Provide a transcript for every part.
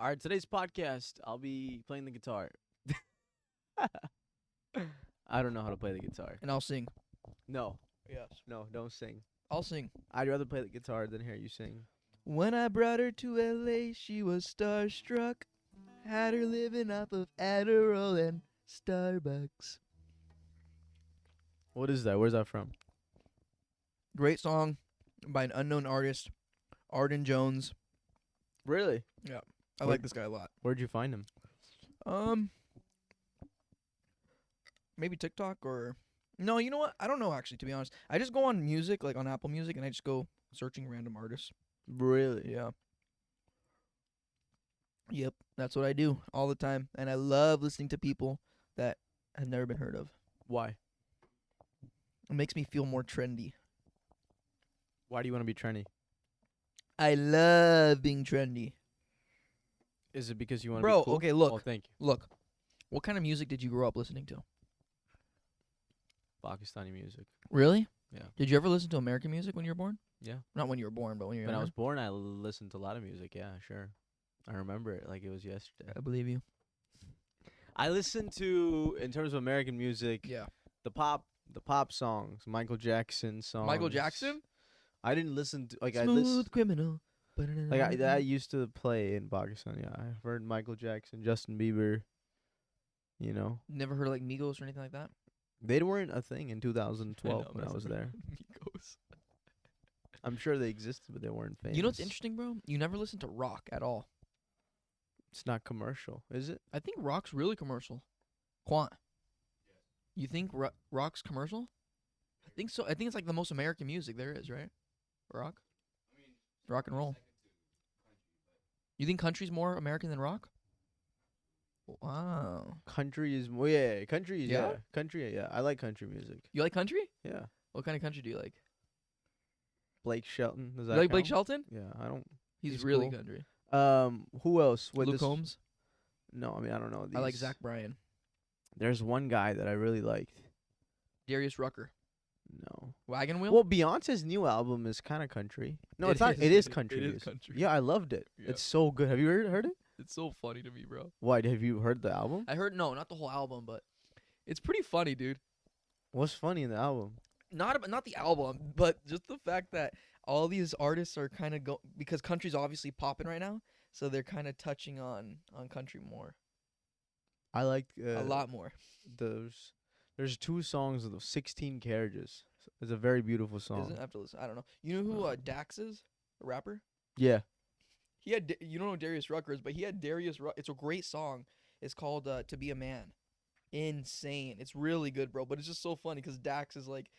All right, today's podcast, I'll be playing the guitar. I don't know how to play the guitar. And I'll sing. No, Yes. no, don't sing. I'll sing. I'd rather play the guitar than hear you sing. When I brought her to L.A., she was starstruck. Had her living off of Adderall and Starbucks. What is that? Where's that from? Great song by an unknown artist, Arden Jones. Really? I like this guy a lot. Where'd you find him? Maybe TikTok or... No, you know what? I don't know, actually, to be honest. I just go on music, like on Apple Music, and I just go searching random artists. Really? Yeah. Yep, that's what I do all the time. And I love listening to people that have never been heard of. Why? It makes me feel more trendy. Why do you want to be trendy? I love being trendy. Is it because you want to Bro, be cool? okay, look. Oh, thank you. Look, what kind of music did you grow up listening to? Pakistani music. Really? Yeah. Did you ever listen to American music when you were born? Yeah. Not when you were born, but when you were When I younger? was born, I listened to a lot of music. Yeah, sure. I remember it like it was yesterday. I believe you. I listened to, in terms of American music, Yeah. the pop songs, Michael Jackson songs. Michael Jackson? I didn't listen to Smooth criminal. that used to play in Pakistan. Yeah, I've heard Michael Jackson, Justin Bieber. You know, Never heard of like Migos or anything like that? they weren't a thing in 2012 when I was there. Migos. I'm sure they existed, but they weren't famous. You know what's interesting, bro? You never listened to rock at all. It's not commercial, is it? I think rock's really commercial. Quant. You think rock's commercial? I think so. I think it's like the most American music there is, right? Rock? Rock and roll. You think country's more American than rock? Wow. Country is more. Yeah, country is Yeah? yeah. Country, yeah. I like country music. You like country? Yeah. What kind of country do you like? Blake Shelton. Does that You like Blake count? Shelton? Yeah, I don't. He's He's really cool. country. Who else? Wait, Luke this- Combs? No, I mean I don't know. I like these. Zach Bryan. There's one guy that I really liked. Darius Rucker. No. Wagon Wheel? Well, Beyonce's new album is kind of country. No, It it's not. is. It is It country. is music. country. Yeah, I loved it. Yeah. It's so good. Have you heard it? It's so funny to me, bro. Why? Have you heard the album? I heard, no, not the whole album, but it's pretty funny, dude. What's funny in the album? Not the album, but just the fact that all these artists are kind of because country's obviously popping right now, so they're kind of touching on country more, I like a lot more. There's two songs of 16 Carriages. It's a very beautiful song. Isn't, I have to listen. I don't know. You know who Dax is? A rapper. Yeah. He had you don't know who Darius Rucker is, but he had Darius. It's a great song. It's called "To Be a Man." Insane. It's really good, bro. But it's just so funny because Dax is like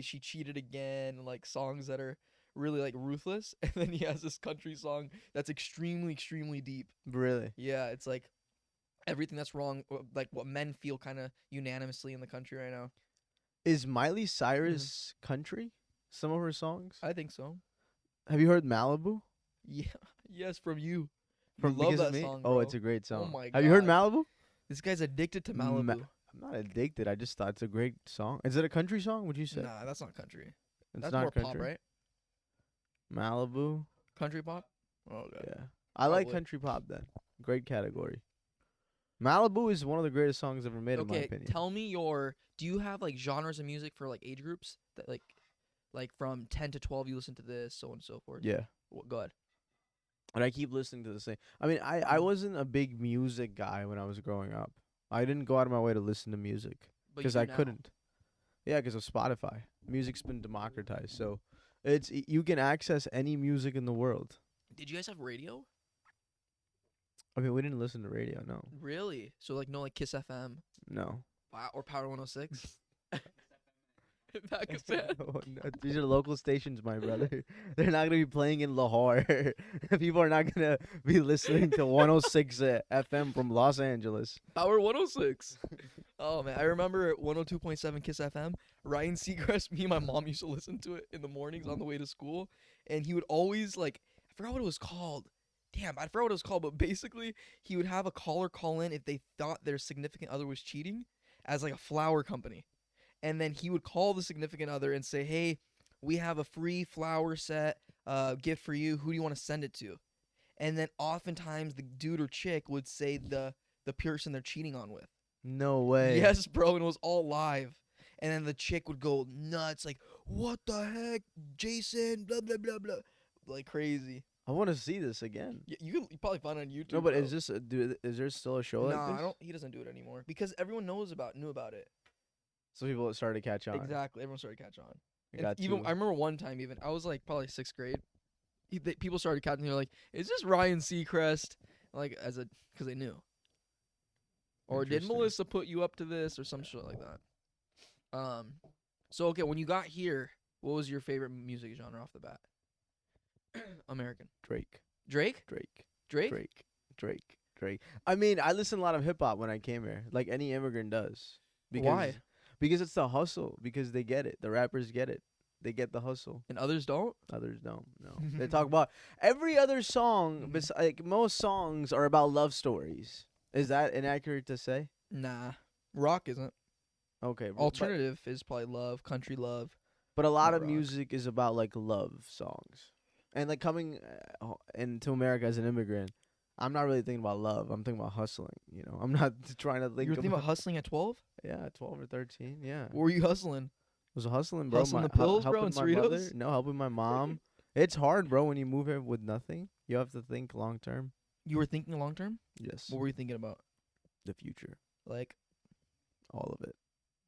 she cheated again, and like songs that are really like ruthless, and then he has this country song that's extremely deep. Really? Yeah, it's like everything that's wrong, like what men feel kind of unanimously in the country right now. Is Miley Cyrus country? Some of her songs? I think so. Have you heard Malibu? Yeah. Yes, from you. From love Because of that Me? song, Oh, bro. it's a great song. my Have you heard God. Malibu? This guy's addicted to Malibu. I'm not addicted. I just thought it's a great song. Is it a country song? Would you say? Nah, that's not country. It's That's not more country. pop, right? Malibu? Country pop? Oh, okay. Yeah. I like Probably. country pop then. Great category. Malibu is one of the greatest songs ever made in my Okay, opinion. tell me do you have like genres of music for like age groups that like from 10 to 12 you listen to this, so on and so forth? Yeah. Go ahead. And I keep listening to the same. I mean, I wasn't a big music guy when I was growing up. I didn't go out of my way to listen to music But you because do I now. couldn't. Yeah, because of Spotify. Music's been democratized, so you can access any music in the world. Did you guys have radio? I mean, we didn't listen to radio, no. Really? So like no like Kiss FM No. or Power 106? Pakistan. No, these are local stations, my brother. They're not going to be playing in Lahore. People are not going to be listening to 106 FM from Los Angeles. Power 106. Oh man, I remember 102.7 Kiss FM. Ryan Seacrest, me and my mom used to listen to it in the mornings on the way to school, and he would always I forgot what it was called. Damn, I forgot what it was called, but basically he would have a caller call in if they thought their significant other was cheating, as like a flower company, and then he would call the significant other and say, "Hey, we have a free flower set gift for you. Who do you want to send it to?" and then oftentimes the dude or chick would say the person they're cheating on with. No way. Yes, bro, and it was all live. And then the chick would go nuts, like, "What the heck, Jason? Blah blah blah blah," like crazy. I want to see this again. You probably find it on YouTube. No, but bro. is this is there still a show like Nah, this? I don't. He doesn't do it anymore because everyone knew about it. So people started to catch on. Exactly, everyone started to catch on. I And got even two. I remember one time, even I was like probably 6th grade. People started catching. They're like, "Is this Ryan Seacrest?" Like because they knew. Or did Interesting. Melissa put you up to this or some shit like that? So okay, when you got here, what was your favorite music genre off the bat? American. Drake. Drake? Drake. Drake? Drake. Drake. Drake. I mean, I listened a lot of hip hop when I came here, like any immigrant does. Why? Because it's the hustle. Because they get it. The rappers get it. They get the hustle. And others don't? Others don't. No. They talk about every other song. Like most songs are about love stories. Is that inaccurate to say? Nah. Rock isn't. Okay. Alternative is probably love, country love. But a lot Not of rock. music is about like love songs, and like coming into America as an immigrant, I'm not really thinking about love. I'm thinking about hustling. You know, I'm not trying to think. You were thinking about hustling at 12? yeah, 12 or 13. Yeah, What were you hustling? was hustling, bro. Hustling the pills, bro, helping and my mother. Cerritos? No, helping my mom. It's hard, bro, when you move here with nothing. You have to think long term. You were thinking long term? Yes, What were you thinking about? the future, Like, all of it.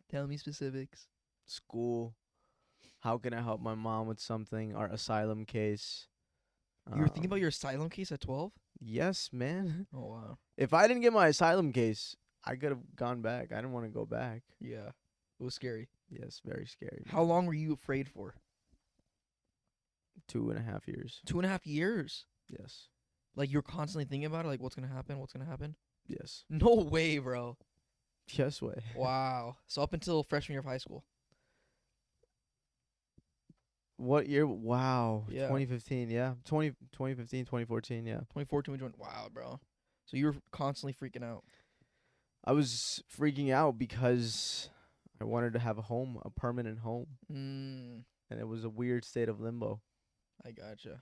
tell me specifics. School. How can I help my mom with something? Our asylum case. You were thinking about your asylum case at 12? Yes, man. Oh, wow. If I didn't get my asylum case, I could have gone back. I didn't want to go back. Yeah. It was scary. Yes, very scary. How long were you afraid for? 2.5 years. 2.5 years. Yes. Like, you're constantly thinking about it? Like, what's going to happen? What's going to happen? Yes. No way, bro. Yes way. Wow. So up until freshman year of high school. What year? Wow. Yeah. 2015, yeah. 2015, 2014, yeah. 2014, we joined. Wow, bro. So you were constantly freaking out. I was freaking out because I wanted to have a home, a permanent home, Mm, and it was a weird state of limbo. I gotcha.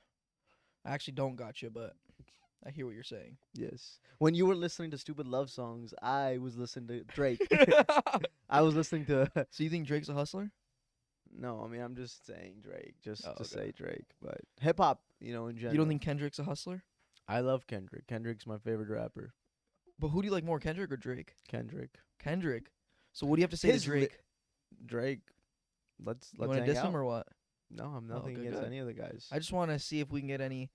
I actually don't gotcha, but I hear what you're saying. Yes. When you were listening to stupid love songs, I was listening to Drake. I was listening to So you think Drake's a hustler? No, I mean I'm just saying Drake, just Oh, to okay. say Drake, but hip hop, in general. You don't think Kendrick's a hustler? I love Kendrick. Kendrick's my favorite rapper. But who do you like more, Kendrick or Drake? Kendrick. Kendrick. So what do you have to say His to li- Drake? Drake. Let's You want to hang diss out. him or what? No, I'm nothing okay, against good. any of the guys. I just want to see if we can get any,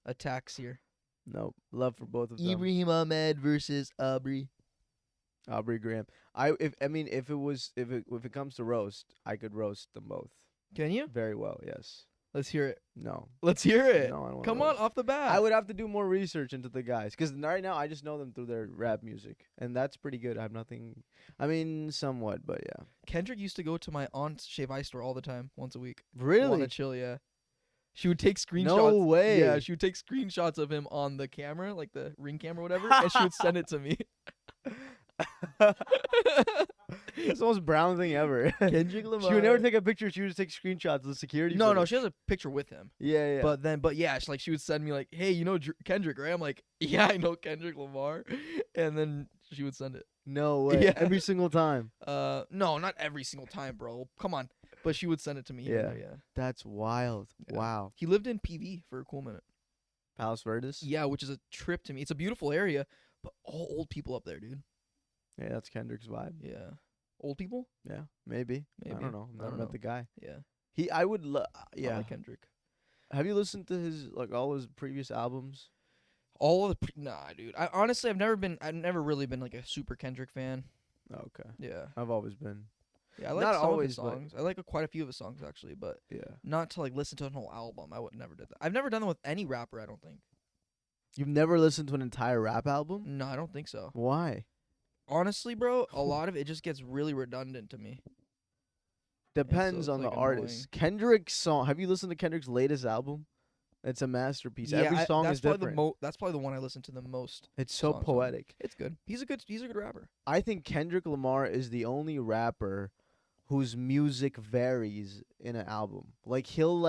attacks here. No, love for both of them. Ibrahim Ahmed versus Aubrey. Aubrey Graham. If it comes to roast, I could roast them both Can you? very well. Yes. Let's hear it. No. Let's hear it. No, I don't wanna Come on, roast. off the bat. I would have to do more research into the guys, because right now I just know them through their rap music, and that's pretty good. I have nothing. I mean, somewhat, but yeah. Kendrick used to go to my aunt's Shave Ice store all the time, once a week. Really? Wanna chill, yeah. She would take screenshots. No way. Yeah, she would take screenshots of him on the camera, like the Ring camera or whatever, and she would send it to me. It's the most brown thing ever. Kendrick Lamar. She would never take a picture. She would just take screenshots of the security. No, footage. she has a picture with him. Yeah, yeah. But yeah, she would send me like, "Hey, you know Kendrick, right?" I'm like, "Yeah, I know Kendrick Lamar," and then she would send it. no way. Yeah. Every single time. No, not every single time, bro. Come on, but she would send it to me. Yeah. Yeah. That's wild. Yeah. Wow. He lived in PV for a cool minute. Palos Verdes. Yeah, which is a trip to me. It's a beautiful area, but all old people up there, dude. Yeah, that's Kendrick's vibe. Yeah, old people. Yeah, maybe. I Maybe. don't know. I Never don't met know. the guy. Yeah, I would. I Yeah. like Kendrick. Have you listened to his all his previous albums? All of the nah, dude. I honestly, I've never really been like a super Kendrick fan. Okay. Yeah, I've always been. yeah. I like Not some always, of but- his songs. I like quite a few of his songs actually, but Yeah. not to like listen to an whole album. I would never did that. I've never done that with any rapper. I don't think. You've never listened to an entire rap album? No, I don't think so. Why? Honestly, bro, a lot of it just gets really redundant to me. Depends it's, on like, the artist. Kendrick's song. Have you listened to Kendrick's latest album? It's a masterpiece. Every song that's is probably different. that's probably the one I listen to the most. It's so songs on it. poetic. It's good. He's a good rapper. I think Kendrick Lamar is the only rapper whose music varies in an album. Like he'll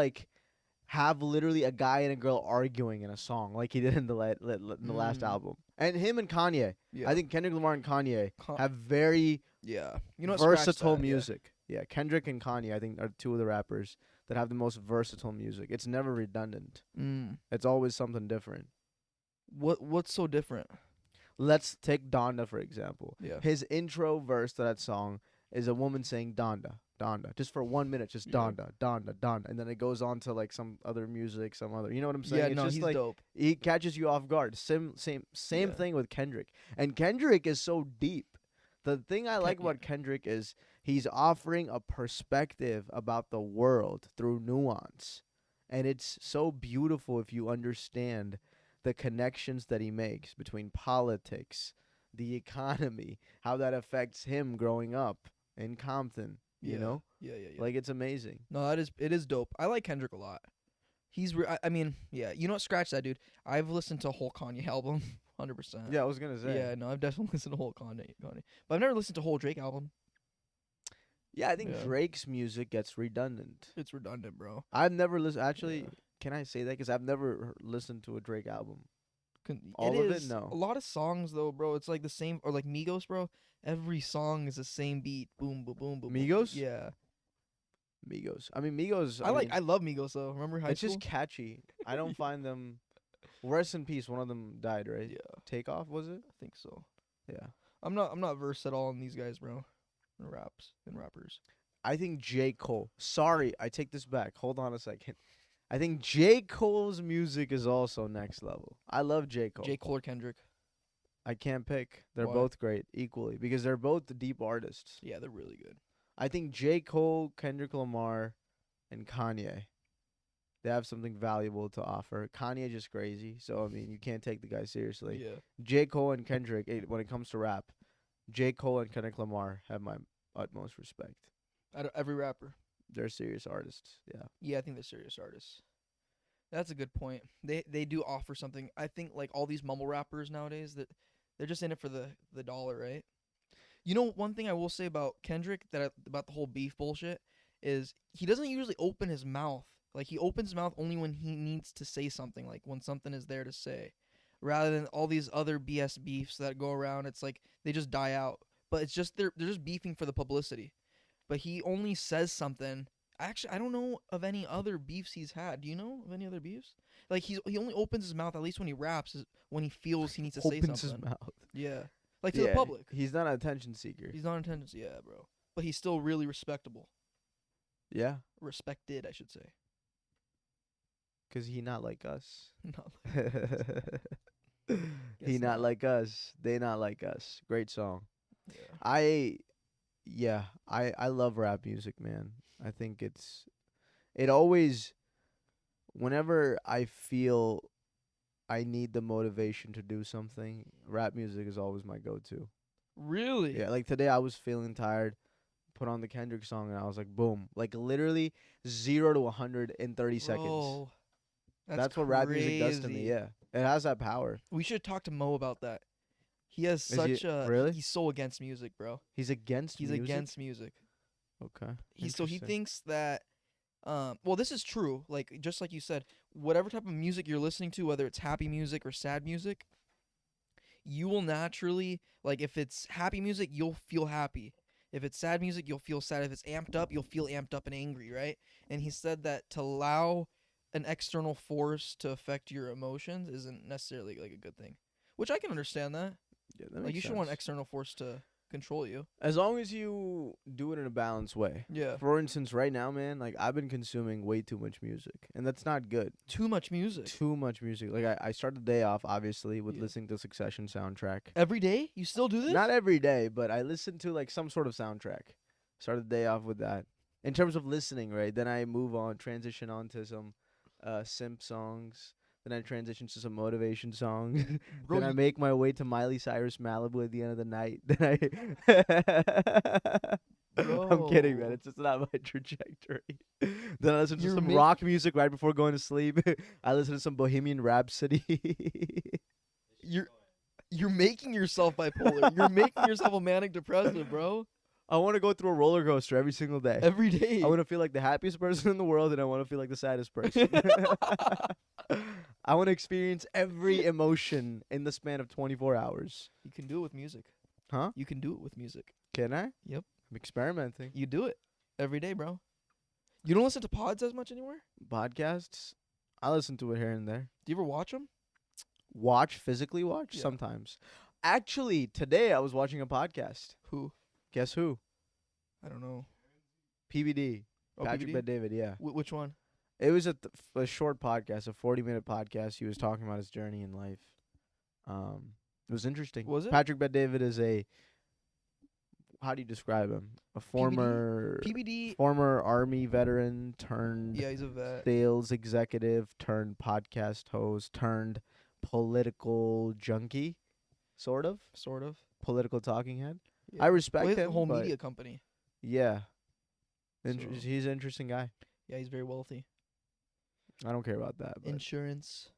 have literally a guy and a girl arguing in a song like he did in the in the last album. And him and Kanye. Yeah. I think Kendrick Lamar and Kanye Con- have very yeah. You know what? Scratch versatile that, yeah. music. Yeah, Kendrick and Kanye I think are two of the rappers that have the most versatile music. It's never redundant. Mm. It's always something different. What's so different? Let's take Donda for example. Yeah. His intro verse to that song is a woman saying Donda, Donda, just for 1 minute, just Yeah. Donda, Donda, Donda, and then it goes on to like some other music, some other, you know what I'm saying? Yeah, It's no, just he's like dope. he catches you off guard. Same Yeah. thing with Kendrick, and Kendrick is so deep. The thing I like yeah. about Kendrick is he's offering a perspective about the world through nuance, and it's so beautiful if you understand the connections that he makes between politics, the economy, how that affects him growing up in Compton. You Yeah. know, Yeah. like it's amazing. No, it is dope. I like Kendrick a lot. He's I mean, yeah. You know what? Scratch that, dude. I've listened to a whole Kanye album, 100%. Yeah, I was gonna say. Yeah, no, I've definitely listened to a whole Kanye. But I've never listened to a whole Drake album. Yeah, I think Yeah. Drake's music gets redundant. It's redundant, bro. I've never listened. Actually, Yeah. can I say that? Because I've never listened to a Drake album. It All of it? is No. a lot of songs though, bro. It's like the same, or like Migos, bro. Every song is the same beat. Boom, boom, boom, boom. boom. Migos? Yeah. Migos. I mean, Migos. I love Migos though. Remember high it's school? just catchy. I don't find them. Rest in peace. One of them died, right? Yeah, Takeoff was it? I think so. Yeah. I'm not versed at all in these guys, bro. In rappers. I think J. Cole. Sorry, I take this back. Hold on a second. I think J. Cole's music is also next level. I love J. Cole. J. Cole or Kendrick. I can't pick. They're Why? both great equally because they're both the deep artists. Yeah, they're really good. I think J. Cole, Kendrick Lamar, and Kanye. They have something valuable to offer. Kanye just crazy, so I mean you can't take the guy seriously. Yeah. J. Cole and Kendrick, when it comes to rap, J. Cole and Kendrick Lamar have my utmost respect. Out of every rapper. They're serious artists. Yeah. Yeah, I think they're serious artists. That's a good point. They do offer something. I think like all these mumble rappers nowadays that they're just in it for the dollar, right? You know, one thing I will say about Kendrick about the whole beef bullshit is he doesn't usually open his mouth. Like he opens his mouth only when he needs to say something, like when something is there to say. Rather than all these other BS beefs that go around, it's like they just die out. But it's just they're just beefing for the publicity. But he only says something. Actually, I don't know of any other beefs he's had. Do you know of any other beefs? Like he only opens his mouth, at least when he raps, is when he feels he needs to say Opens something. his mouth. Yeah. Like to the public. He's not an attention seeker. He's not in attendance, yeah, bro. But he's still really respectable. Yeah, Respected, I should say. 'cause he not like us. Not He Guess not like us. They not like us. Great song. yeah. I love rap music, man. I think it always, whenever I feel I need the motivation to do something, rap music is always my go-to. Really? Yeah, like today I was feeling tired, put on the Kendrick song and I was like, boom, like literally 0 to 100 in 30 seconds. Bro, That's what rap music does to me. crazy. Yeah, it has that power. We should talk to Mo about that. He has Is such he- a really? He's so against music, bro. He's against He's music? against music. Okay. He Interesting. thinks that well, this is true. Like just like you said, whatever type of music you're listening to, whether it's happy music or sad music, you will naturally, like if it's happy music, you'll feel happy. If it's sad music, you'll feel sad. If it's amped up, you'll feel amped up and angry, right? And he said that to allow an external force to affect your emotions isn't necessarily like a good thing. Which I can understand that. Yeah, that Like makes you should want sense. external force to control you. As long as you do it in a balanced way. Yeah. For instance, right now, man, like I've been consuming way too much music, and that's not good. Too much music. Too much music. Like I start the day off obviously with Yeah. listening to Succession soundtrack. Every day? You still do this? Not every day, but I listen to like some sort of soundtrack. Start the day off with that. In terms of listening, right? Then I move on, transition on to some simp songs. Then I transition to some motivation songs. Bro, Then I you- make my way to Miley Cyrus Malibu at the end of the night. Then I'm kidding, man. Bro. It's just not my trajectory. Then I listen to You're some make- rock music right before going to sleep. I listen to some Bohemian Rhapsody. You're making yourself bipolar. You're making yourself a manic depressive, bro. I want to go through a roller coaster every single day. Every day. I want to feel like the happiest person in the world, and I want to feel like the saddest person. I want to experience every emotion in the span of 24 hours. You can do it with music. Huh? You can do it with music. Can I? Yep. I'm experimenting. You do it every day, bro. You don't listen to pods as much anymore? Podcasts? I listen to it here and there. Do you ever watch them? Physically watch? Yeah. Sometimes. Actually, today I was watching a podcast. Who? Guess who? I don't know. PBD. Oh, Patrick PBD? Bet-David, yeah. Which one? It was a short podcast, a 40-minute podcast. He was talking about his journey in life. It was interesting. Was it? Patrick Bet-David is how do you describe him? A former PBD. former army veteran turned Yeah, he's a vet. sales executive turned podcast host turned political junkie, sort of political talking head. Yeah. I respect Well, he has him. a whole but media company. yeah, So- he's an interesting guy. Yeah, he's very wealthy. I don't care about that. But Insurance.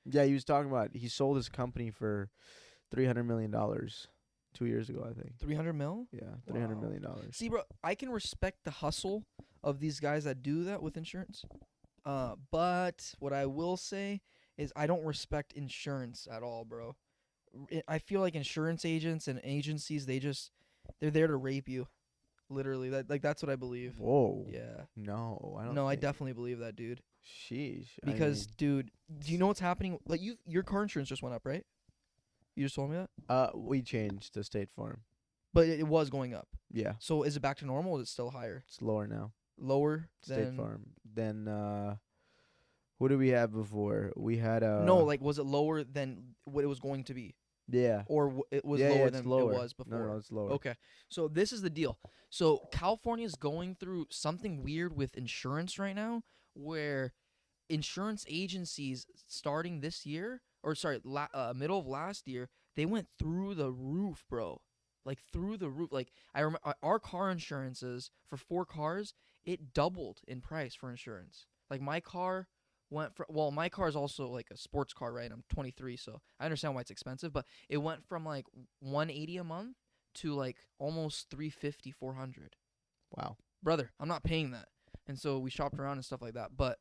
yeah, he was talking about he sold his company for $300 million 2 years ago, I think. 300 mil? Yeah, $300 Wow. million. See, bro, I can respect the hustle of these guys that do that with insurance. But what I will say is I don't respect insurance at all, bro. I feel like insurance agents and agencies, they're there to rape you. Literally. That's what I believe. Whoa. Yeah. No, I don't. No, I think- definitely believe that, dude. Sheesh. Because, dude, do you know what's happening? Like, your car insurance just went up, right? You just told me that? We changed to State Farm. But it was going up. Yeah, So is it back to normal or is it still higher? it's lower now. Lower State than... Farm. Then who did we have before? We had No, like, was it lower than what it was going to be? yeah. Or it was Yeah, lower it's than lower. it was before? No, it's lower. Okay. So this is the deal. So California is going through something weird with insurance right now where insurance agencies starting this year, or sorry, middle of last year, they went through the roof, bro. Like through the roof. Like I remember our car insurances for 4 cars, it doubled in price for insurance. Like my car went from, well, my car is also like a sports car, right? I'm 23, so I understand why it's expensive, but it went from like $180 a month to like almost $350, $400. Wow. Brother, I'm not paying that. And so we shopped around and stuff like that. But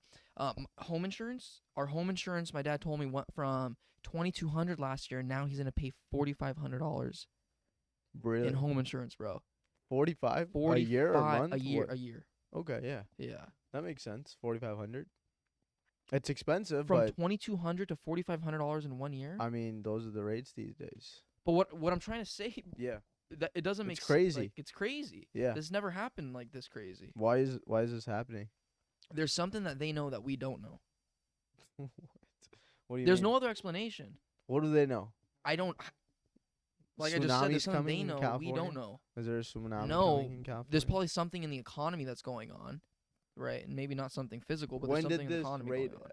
home insurance, our home insurance, my dad told me went from $2,200 last year, and now he's gonna pay $4,500 Really? in home insurance, bro. 45? A year or a month? A year, What? a year. Okay, yeah. Yeah. That makes sense. 4,500. It's expensive, From but $2,200 to $4,500 in 1 year. I mean, those are the rates these days. But what I'm trying to say, Yeah. that it doesn't make It's crazy. sense. Like, it's crazy. Yeah. This never happened like this crazy. Why is this happening? There's something that they know that we don't know. What do you There's mean? no other explanation. What do they know? I don't. Like I just said, Tsunamis there's something coming they in know we California? don't know. Is there a tsunami No, coming in California? There's probably something in the economy that's going on, right? And maybe not something physical, but when there's something did in the this economy rate? going on.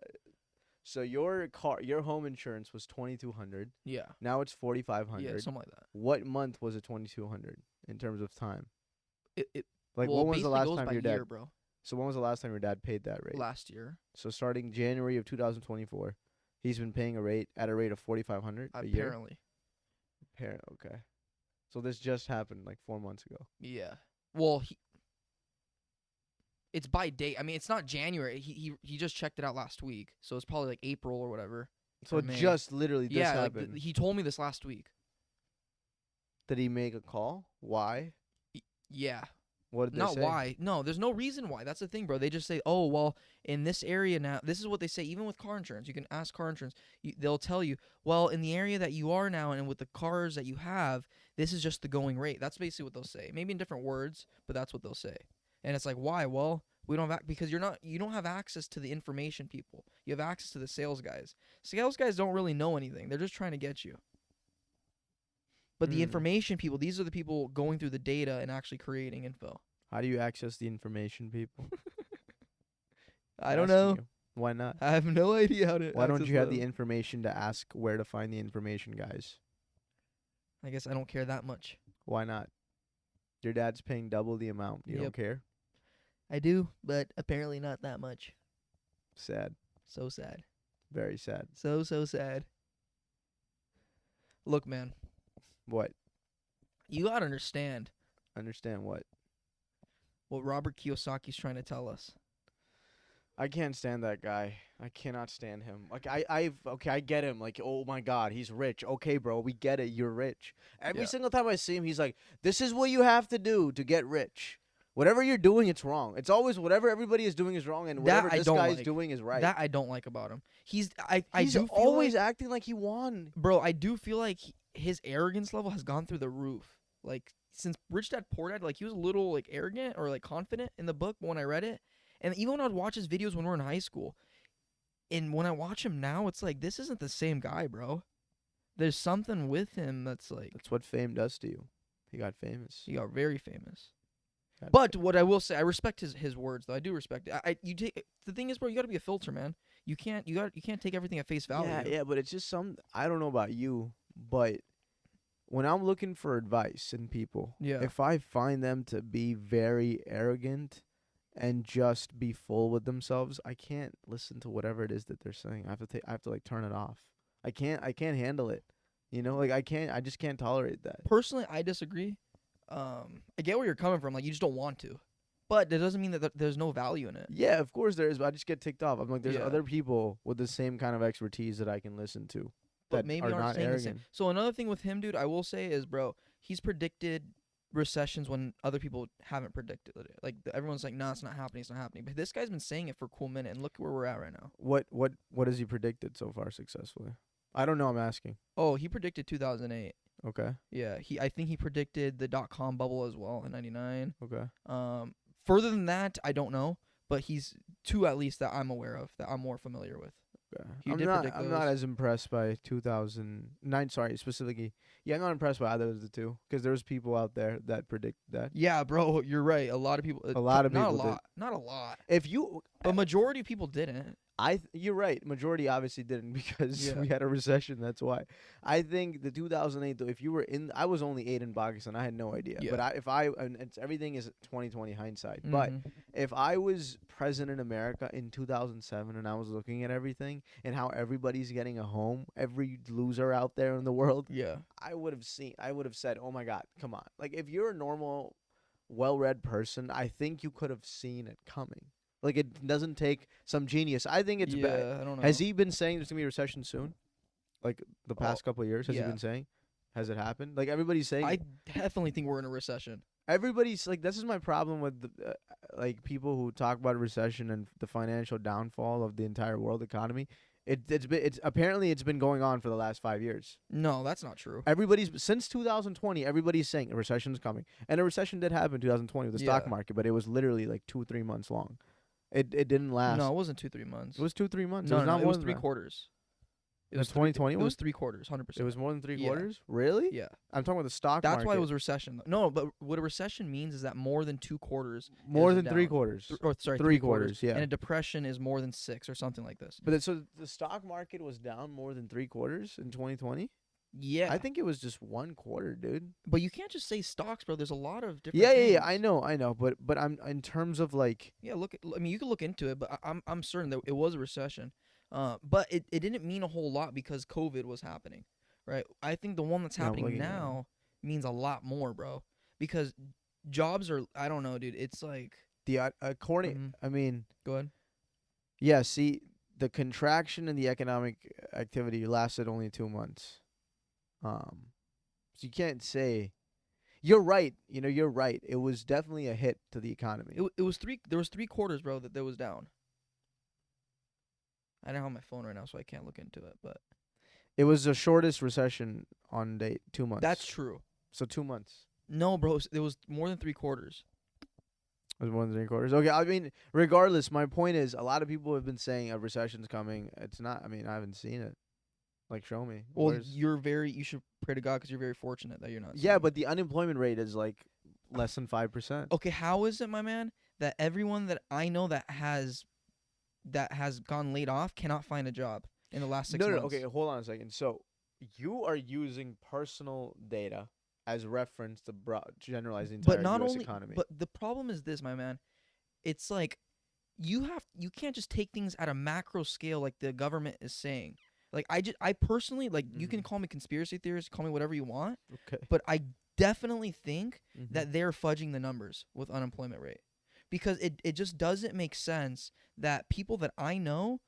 So your home insurance was 2,200. Yeah. Now it's 4,500. Yeah, something like that. What month was it 2,200 in terms of time? It Like well, when was the basically last goes time by your dad? year, bro. So when was the last time your dad paid that rate? Last year, So starting January of 2024, he's been paying at a rate of 4,500 a year. apparently. Okay. So this just happened like 4 months ago. Yeah. Well, it's by date. I mean, it's not January. He just checked it out last week, so it's probably like April or whatever. So or it May. just literally just Yeah, like happened. he told me this last week. Did he make a call? Why? Yeah. What did they Not say? why. No, there's no reason why. That's the thing, bro. They just say, oh, well, in this area now, this is what they say, even with car insurance. You can ask car insurance. They'll tell you, well, in the area that you are now and with the cars that you have, this is just the going rate. That's basically what they'll say. Maybe in different words, but that's what they'll say. And it's like, why? Well, we don't have because you don't have access to the information people. You have access to the sales guys. Sales guys don't really know anything. They're just trying to get you. But the Hmm. information people, these are the people going through the data and actually creating info. How do you access the information, people? I don't Asking know. you. Why not? I have no idea how to. Why don't access you have the them. information to ask where to find the information, guys? I guess I don't care that much. Why not? Your dad's paying double the amount. You don't Yep. care? I do, but apparently not that much. Sad. So sad. Very sad. So sad. Look, man, What? you gotta understand. Understand what? What Robert Kiyosaki's trying to tell us. I can't stand that guy. I cannot stand him. Like okay, I get him. Like, oh my God, he's rich. Okay, bro, we get it. You're rich. Every Yeah. single time I see him, he's like, "This is what you have to do to get rich. Whatever you're doing, it's wrong. It's always whatever everybody is doing is wrong, and That whatever I this don't guy is like. doing is right." That I don't like about him. He's He's do feel always like, acting like he won. bro, I do feel like his arrogance level has gone through the roof. Like since Rich Dad Poor Dad, like he was a little like arrogant or like confident in the book when I read it, and even when I would watch his videos when we were in high school, and when I watch him now, it's like this isn't the same guy, bro. There's something with him that's like That's what fame does to you. He got famous. he got very famous. Got But what I will say, I respect his words though. I do respect it. You take the thing is, bro, you got to be a filter, man. You can't take everything at face value. Yeah, but it's just I don't know about you, but when I'm looking for advice in people, Yeah. if I find them to be very arrogant and just be full with themselves, I can't listen to whatever it is that they're saying. I have to like turn it off. I can't handle it. You know, like I just can't tolerate that. Personally, I disagree. I get where you're coming from. Like you just don't want to, but that doesn't mean that there's no value in it. Yeah, of course there is, but I just get ticked off. I'm like, there's Yeah. other people with the same kind of expertise that I can listen to. But That maybe are aren't not saying the arrogant. same. So another thing with him, dude, I will say is, bro, he's predicted recessions when other people haven't predicted it. Like everyone's like, nah, it's not happening. It's not happening. But this guy's been saying it for a cool minute, and look where we're at right now. What has he predicted so far successfully? I don't know. I'm asking. Oh, he predicted 2008. Okay. Yeah, I think he predicted the .com bubble as well in '99. Okay. Further than that, I don't know, but he's two at least that I'm aware of, that I'm more familiar with. Okay. He I'm did not. predict I'm not those. as impressed by 2009. Sorry, specifically. Yeah, I'm not impressed by either of the two because there's people out there that predict that. Yeah, bro, you're right. A lot of people. A lot of not people a did. lot, not a lot. If you, A majority of people didn't. you're right. Majority obviously didn't because Yeah. we had a recession. That's why. I think the 2008 though. If you were in, I was only 8 in Pakistan. I had no idea. Yeah. But and it's everything is 2020 hindsight. But Mhm. if I was president in America in 2007 and I was looking at everything and how everybody's getting a home, every loser out there in the world, Yeah. I would have said, "Oh my God, come on!" Like if you're a normal, well-read person, I think you could have seen it coming. Like it doesn't take some genius. I think it's bad. Yeah, I don't know. Has he been saying there's gonna be a recession soon? Like the past couple of years, has he yeah. been saying? Has it happened? Like everybody's saying. I definitely think we're in a recession. Everybody's like, this is my problem with like people who talk about a recession and the financial downfall of the entire world economy. It's apparently it's been going on for the last 5 years. No, that's not true. Everybody's since 2020. Everybody's saying a recession is coming, and a recession did happen in 2020 with the stock Yeah. market, but it was literally like 2-3 months long. It didn't last. No, it wasn't 2-3 months. It was 2-3 months. No, it was not it more was than 3 that. quarters. It In was 2020 It was 3 quarters, 100%. It was more than 3 Yeah. quarters. Really? Yeah. I'm talking about the stock That's market. why it was a recession. No, but what a recession means is that more than 2 quarters more is than 3 down. quarters. Or sorry, 3 quarters. Yeah. And a depression is more than 6 or something like this. But so the stock market was down more than 3 quarters in 2020. Yeah. I think it was just 1 quarter, dude. But you can't just say stocks, bro. There's a lot of different Yeah. things. I know. But I'm in terms of like. Yeah, I mean, you can look into it, but I'm certain that it was a recession. But it didn't mean a whole lot because COVID was happening, right? I think the one that's Yeah, I'm happening looking at it. now means a lot more, bro. Because jobs are, I don't know, dude. It's like, The according, Mhm. I mean, go ahead. yeah. See, the contraction in the economic activity lasted only 2 months. So you can't say. You're right. You're right. It was definitely a hit to the economy. It was 3. There was 3 quarters, bro, that was down. I don't have my phone right now, so I can't look into it. But It was the shortest recession on date. 2 months. that's true. So 2 months. No, bro, it was more than 3 quarters. It was more than 3 quarters. Okay, I mean, regardless, my point is, a lot of people have been saying a recession's coming. It's not. I mean, I haven't seen it. Like, show me. Well, Where's- you should pray to God because you're very fortunate that you're not. yeah, seeing it. but the unemployment rate is like less than 5%. Okay, how is it, my man, that everyone that I know that has gone laid off cannot find a job in the last 6 No, months? okay, hold on a second. So, you are using personal data as reference to generalize the entire But not U.S. only, economy. but the problem is this, my man. It's like you can't just take things at a macro scale like the government is saying. Like I personally, like, you can Mhm. call me conspiracy theorist, call me whatever you want, Okay. but I definitely think Mhm. that they're fudging the numbers with unemployment rate, because it just doesn't make sense that people that I know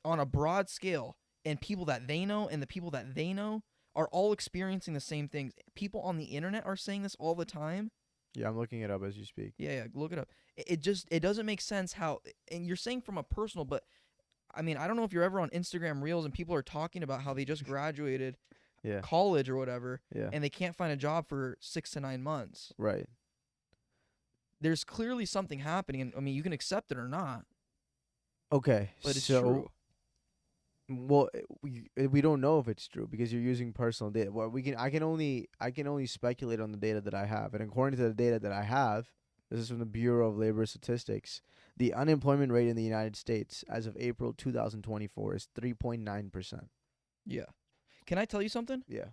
on a broad scale, and people that they know and the people that they know are all experiencing the same things. People on the internet are saying this all the time. Yeah, I'm looking it up as you speak. Yeah, look it up. It doesn't make sense how, and you're saying from a personal, but I mean, I don't know if you're ever on Instagram Reels and people are talking about how they just graduated Yeah. college or whatever, Yeah. and they can't find a job for 6 to 9 months. Right. There's clearly something happening, and I mean, you can accept it or not, Okay. but it's so, true. well, we don't know if it's true because you're using personal data. Well, I can only speculate on the data that I have, and according to the data that I have, this is from the Bureau of Labor Statistics. The unemployment rate in the United States as of April 2024 is 3.9%. Yeah. Can I tell you something? Yeah.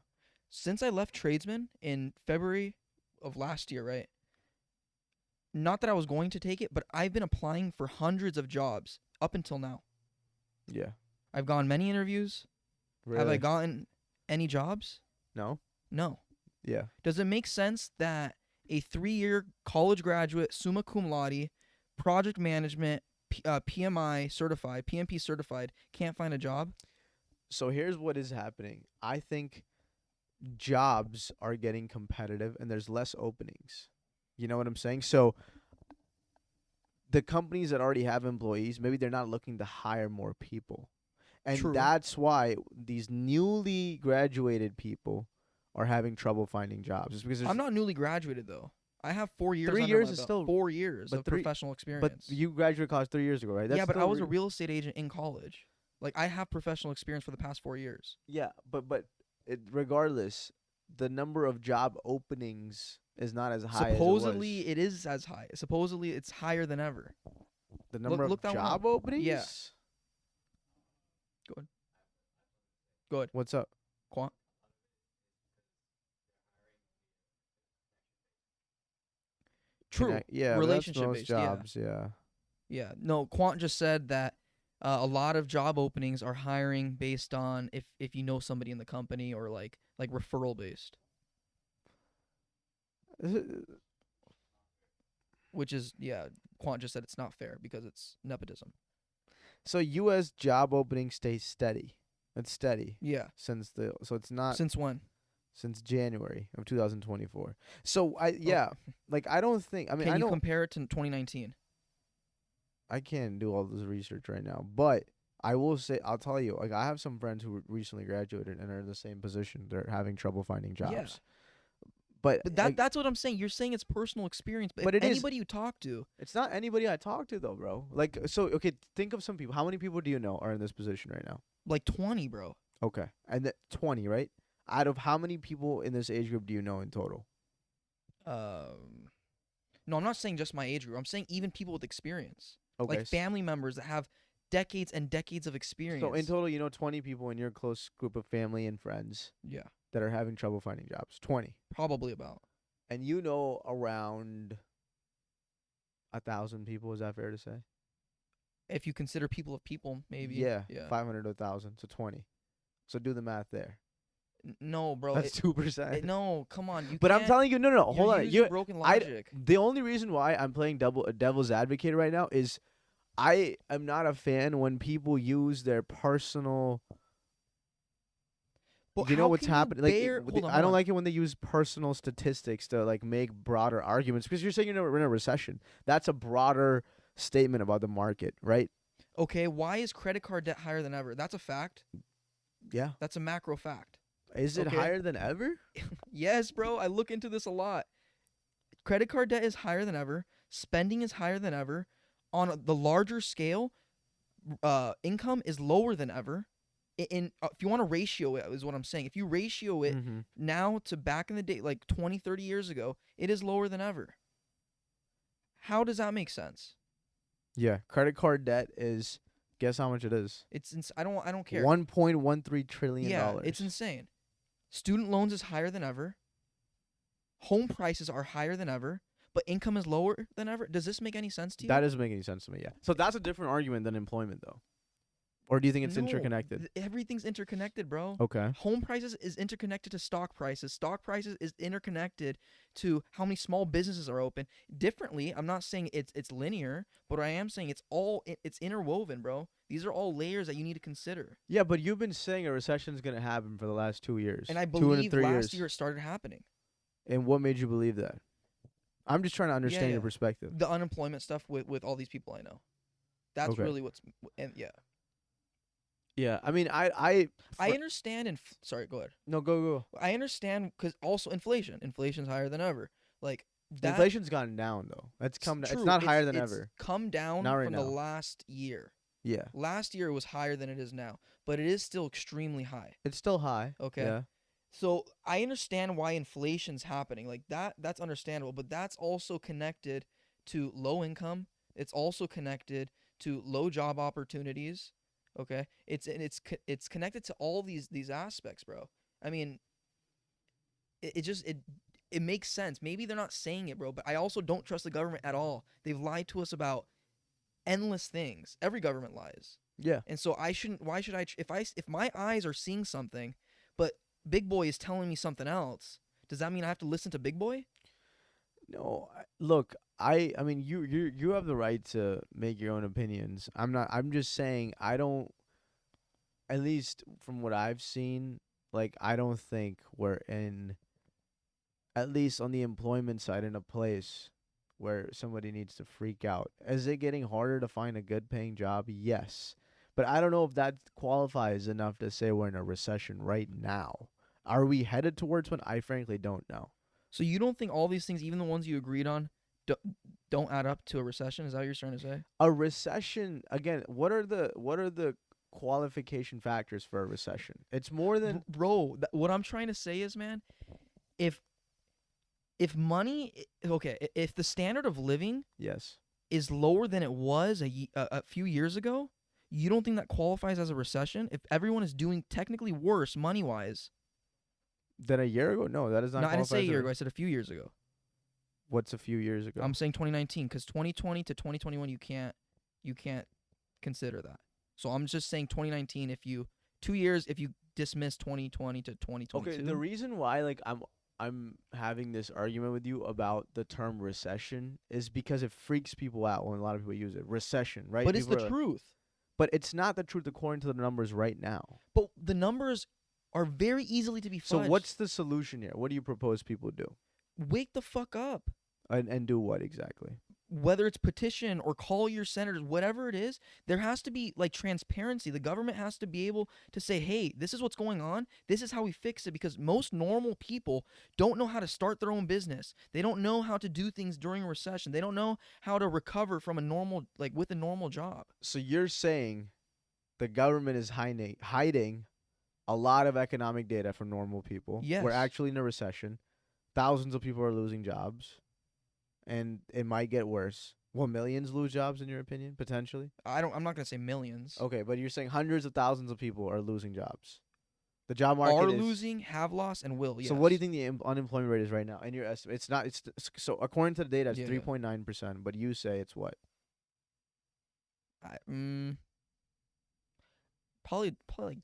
Since I left tradesman in February of last year, right? Not that I was going to take it, but I've been applying for hundreds of jobs up until now. Yeah. I've gone many interviews. Really? Have I gotten any jobs? No. No. Yeah. Does it make sense that a 3-year college graduate, summa cum laude, project management, PMI certified, PMP certified, can't find a job? So here's what is happening. I think jobs are getting competitive and there's less openings. You know what I'm saying? So the companies that already have employees, maybe they're not looking to hire more people. And True. that's why these newly graduated people are having trouble finding jobs. It's because I'm not newly graduated though. I have 4 years. 3 under years my is belt. still- 4 years but of 3 professional experience. But you graduated college 3 years ago, right? yeah, but I still was a real estate agent in college. Like, I have professional experience for the past 4 years. Yeah, but regardless, the number of job openings is not as high Supposedly, as it it is as high. Supposedly, it's higher than ever. was. The number look of that one job up. openings? Yeah. Go ahead. What's up? Quant. True. Yeah, Relationship that's most based, yeah. jobs, yeah. Yeah. No, Quant just said that a lot of job openings are hiring based on if you know somebody in the company, or like referral based, which is, yeah, Quant just said it's not fair because it's nepotism. So U.S. job openings stay steady. It's steady Yeah. so it's not Since when? since January of 2024. So I don't think I mean Can I you don't compare it to 2019? I can't do all this research right now, but I will say I'll tell you, like, I have some friends who recently graduated and are in the same position. They're having trouble finding jobs. Yeah. But But that's what I'm saying. You're saying it's personal experience, but But if it is- anybody you talk to, it's not anybody I talk to though, bro. Like, so okay, think of some people. How many people do you know are in this position right now? like 20, bro. Okay, and 20, right? Out of how many people in this age group do you know in total? No, I'm not saying just my age group. I'm saying even people with experience, Okay, like family members that have decades and decades of experience. so in total, you know 20 people in your close group of family and friends Yeah, that are having trouble finding jobs. 20, probably about. and you know around 1,000 people. Is that fair to say? If you consider people of people, maybe. Yeah, Yeah. 500 to 1,000, so 20. So do the math there. No, bro. That's 2%. No, come on. You But I'm can't- telling you, no, you're hold on. using broken logic. The only reason why I'm playing devil's advocate right now is I am not a fan when people use their personal. But You know how what's can you happening? Like, bear- hold on, I hold don't on. like it when they use personal statistics to like make broader arguments because you're saying we're in a recession. That's a broader statement about the market, right? Okay, why is credit card debt higher than ever? That's a fact. Yeah. That's a macro fact. Is it Okay. higher than ever? Yes, bro. I look into this a lot. Credit card debt is higher than ever. Spending is higher than ever. On the larger scale, income is lower than ever. If you want to ratio it, is what I'm saying. If you ratio it Mm-hmm. now to back in the day, like 20, 30 years ago, it is lower than ever. How does that make sense? Yeah. Credit card debt is. Guess how much it is? I don't care. $1.13 trillion. Yeah, it's insane. Student loans is higher than ever. Home prices are higher than ever, but income is lower than ever. Does this make any sense to you? That doesn't make any sense to me. Yeah. So that's a different argument than employment, though. Or do you think it's No, interconnected? everything's interconnected, bro. Okay. Home prices is interconnected to stock prices. Stock prices is interconnected to how many small businesses are open. Differently, I'm not saying it's linear, but I am saying it's interwoven, bro. These are all layers that you need to consider. Yeah, but you've been saying a recession is going to happen for the last 2 years. And I 2 and 3 believe years. last year it started happening. And what made you believe that? I'm just trying to understand Yeah. your perspective. The unemployment stuff with all these people I know. That's Okay. really what's and yeah. Yeah, I mean, I understand and sorry, go ahead. no, go. I understand because also inflation's higher than ever. Like that, Inflation's gone down though. It's come. It's It's true. not higher than It's ever. come down Not right from the now. last year. Yeah, Last year it was higher than it is now, but it is still extremely high. it's still high. Okay. Yeah. So I understand why inflation's happening. Like that's understandable, but that's also connected to low income. It's also connected to low job opportunities. Okay? It's connected to all these aspects, bro. I mean, it makes sense. Maybe they're not saying it, bro, but I also don't trust the government at all. They've lied to us about endless things. Every government lies. Yeah. And so I shouldn't. Why should I? If my eyes are seeing something, but Big Boy is telling me something else, does that mean I have to listen to Big Boy? No, look, I mean, you have the right to make your own opinions. I'm not. I'm just saying I don't. At least from what I've seen, like I don't think we're in. At least on the employment side, in a place where somebody needs to freak out. Is it getting harder to find a good paying job? Yes. But I don't know if that qualifies enough to say we're in a recession right now. Are we headed towards one? I frankly don't know. So you don't think all these things, even the ones you agreed on, don't add up to a recession? Is that what you're trying to say? A recession, again, what are the qualification factors for a recession? It's more than Bro, what I'm trying to say is, man, if money, okay, if the standard of living yes. is lower than it was a few years ago, you don't think that qualifies as a recession? If everyone is doing technically worse money wise, Than a year ago? No, that does not no, I didn't qualify say a as year ago. I said a few years ago. What's a few years ago? I'm saying 2019 because 2020 to 2021 you can't consider that. So I'm just saying 2019 if you 2 years if you dismiss 2020 to 2022. Okay, the reason why like I'm having this argument with you about the term recession is because it freaks people out when a lot of people use it. Recession, right? But it's People the are like- truth. But it's not the truth according to the numbers right now. But the numbers are very easily to be fudged. So what's the solution here? What do you propose people do? Wake the fuck up. And do what exactly? Whether it's petition or call your senators, whatever it is, there has to be like transparency. The government has to be able to say, hey, this is what's going on. This is how we fix it. Because most normal people don't know how to start their own business. They don't know how to do things during a recession. They don't know how to recover from a normal, like with a normal job. So you're saying the government is hiding a lot of economic data from normal people. Yes. We're actually in a recession. Thousands of people are losing jobs. And it might get worse. Will millions lose jobs in your opinion, potentially? I'm not gonna say millions. Okay, but you're saying hundreds of thousands of people are losing jobs. The job market Are is losing, have lost, and will. Yes. So what do you think the unemployment rate is right now? In your estimate, it's not. So according to the data, it's Yeah, 3.9%. But you say it's what? Probably like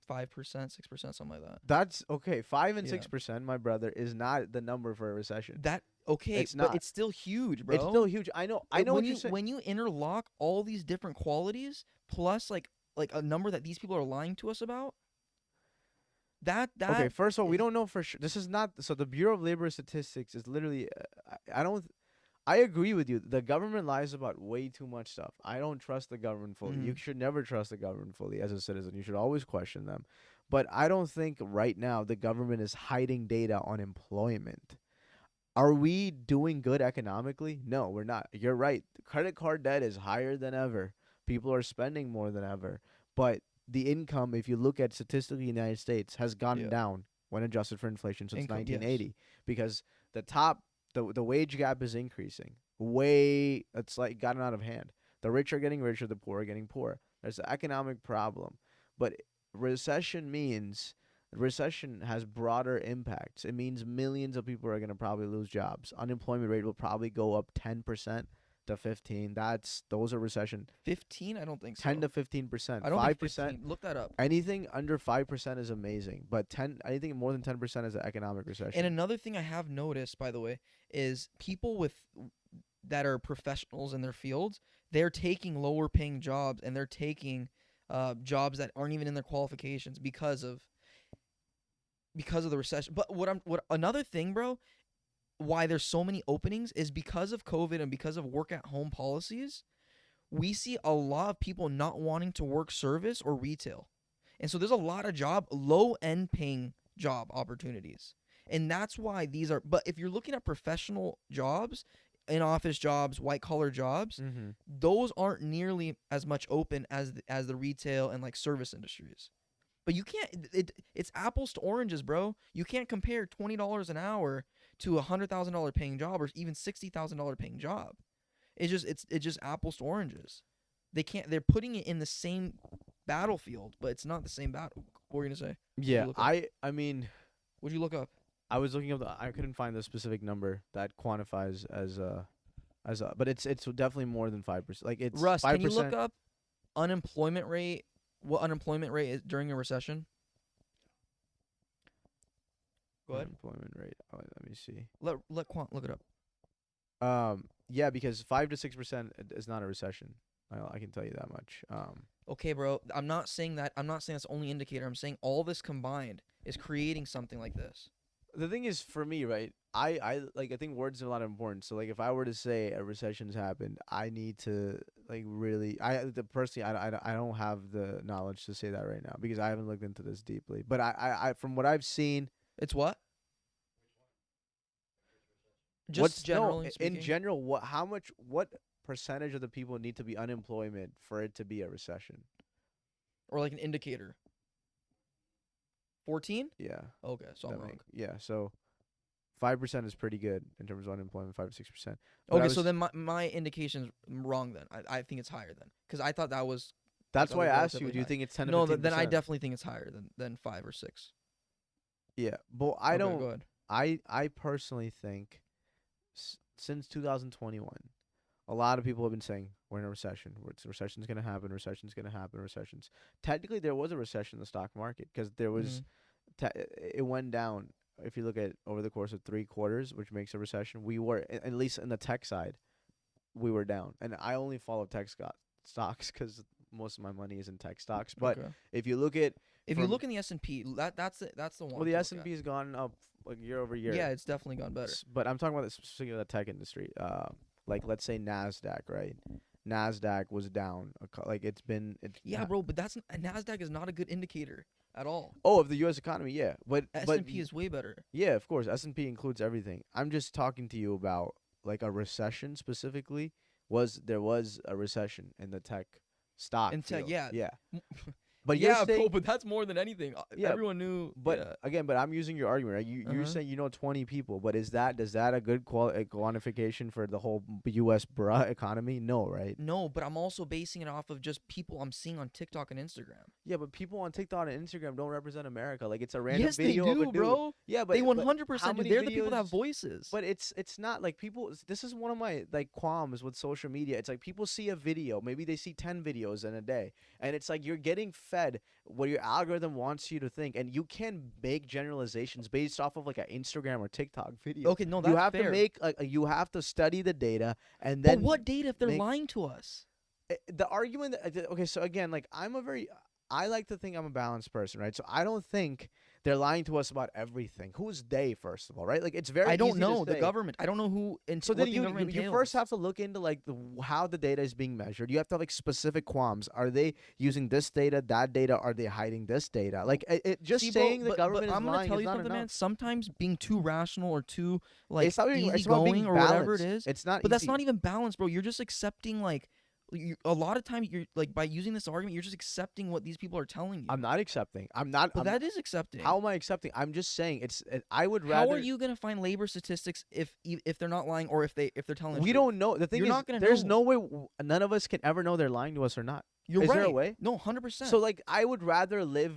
5%, 6%, something like that. That's okay. 5 and Yeah. 6%, my brother, is not the number for a recession. That okay, It's but not. it's still huge, bro. It's still huge. I know. I know when what you you're saying. when you interlock all these different qualities plus like a number that these people are lying to us about. That Okay, first of all, we is- don't know for sure. This is not. So the Bureau of Labor Statistics is literally. I don't. I agree with you. The government lies about way too much stuff. I don't trust the government fully. You Mhm. should never trust the government fully as a citizen. You should always question them. But I don't think right now the government is hiding data on employment. Are we doing good economically? No, we're not. You're right. Credit card debt is higher than ever. People are spending more than ever. But the income, if you look at statistically in the United States, has gone Yeah. down when adjusted for inflation since Income, yes. 1980 because the wage gap is increasing. It's like gotten out of hand. The rich are getting richer, the poor are getting poorer. There's an economic problem. But recession has broader impacts. It means millions of people are going to probably lose jobs. Unemployment rate will probably go up 10%. to 15. Those are recession. 15? I don't think so. 10 to 15%. I don't think 5%. 15. Look that up. Anything under 5% is amazing, but anything more than 10% is an economic recession. And another thing I have noticed, by the way, is people that are professionals in their fields, they're taking lower paying jobs, and they're taking jobs that aren't even in their qualifications because of the recession. But what another thing, bro, why there's so many openings is because of COVID and because of work at home policies. We see a lot of people not wanting to work service or retail. And so there's a lot of low end paying job opportunities. And that's why these are, but if you're looking at professional jobs, in office jobs, white collar jobs, those aren't nearly as much open as the retail and like service industries. But you can't, it's apples to oranges, bro. You can't compare $20 an hour to a $100,000 paying job or even $60,000 paying job. It's just apples to oranges. They're putting it in the same battlefield, but it's not the same battle. What were you gonna say? Yeah, I mean, what'd you look up? I was looking up I couldn't find the specific number that quantifies as but it's definitely more than 5%. Like it's Russ, 5%. Can you look up unemployment rate? What unemployment rate is during a recession? Go ahead. Unemployment rate. Oh, let me see. Let Quant look it up. Yeah, because 5 to 6% is not a recession. I can tell you that much. Okay, bro. I'm not saying that. I'm not saying that's the only indicator. I'm saying all this combined is creating something like this. The thing is, for me, right? I think words are a lot of importance. So like, if I were to say a recession's happened, I need to like really. Personally, I don't have the knowledge to say that right now because I haven't looked into this deeply. But I from what I've seen, it's what? Just generally speaking? In general, what percentage of the people need to be unemployment for it to be a recession? Or like an indicator. 14? Yeah. Okay, so I'm wrong. Yeah, so 5% is pretty good in terms of unemployment, 5 to 6%. Okay, so then my indication's wrong then. I think it's higher then. Because I thought that was... That's why I asked you, do you think it's 10 to 15%? No, then I definitely think it's higher than 5 or 6. Yeah, but I don't... Go ahead. I personally think since 2021, a lot of people have been saying we're in a recession. Recession's going to happen. Recession's going to happen. Recessions. Technically, there was a recession in the stock market because there was it went down. If you look at over the course of 3 quarters, which makes a recession, we were, at least in the tech side, we were down. And I only follow tech stocks because most of my money is in tech stocks. But if you look at you look in the S&P, that's the one. Well, the S&P has gone up like year over year. Yeah, it's definitely gone better. But I'm talking about specifically the tech industry. Like let's say NASDAQ, right? NASDAQ was down. Bro, but NASDAQ is not a good indicator at all. Oh, of the U.S. economy, yeah. But S&P is way better. Yeah, of course. S&P includes everything. I'm just talking to you about like a recession specifically. There was a recession in the tech stock field. Yeah. But bro, but that's more than anything. Yeah, everyone knew. But again, I'm using your argument, right? You're saying 20 people, but does that a good quantification for the whole U.S. economy? No, right? No, but I'm also basing it off of just people I'm seeing on TikTok and Instagram. Yeah, but people on TikTok and Instagram don't represent America. Like it's a random video. Yes, they do, of a dude. Bro. Yeah, but they 100% do. They're the people that have voices. But it's not like people. This is one of my like qualms with social media. It's like people see a video, maybe they see 10 videos in a day, and it's like you're getting fed what your algorithm wants you to think, and you can make generalizations based off of like an Instagram or TikTok video. Okay, no, that's fair. You have to study the data, and then. But what data if they're lying to us? The argument. Okay, so again, like I like to think I'm a balanced person, right? So I don't think they're lying to us about everything. Who's they, first of all, right? Like it's very. I don't easy know to say. the government. I don't know who. And so then you first have to look into like how the data is being measured. You have to have like specific qualms. Are they using this data, that data? Are they hiding this data? Like saying the government is lying. I'm gonna tell you something, man. Sometimes being too rational or too like easygoing or whatever it is. It's not. But that's not even balanced, bro. You're just accepting like. A lot of times, you're like by using this argument, you're just accepting what these people are telling you. I'm not accepting. But that is accepting. How am I accepting? I'm just saying I would rather. How are you gonna find labor statistics if they're not lying or if they're telling? We don't know. The thing is, there's no way. None of us can ever know they're lying to us or not. Is there a way? No, 100%. So like, I would rather live,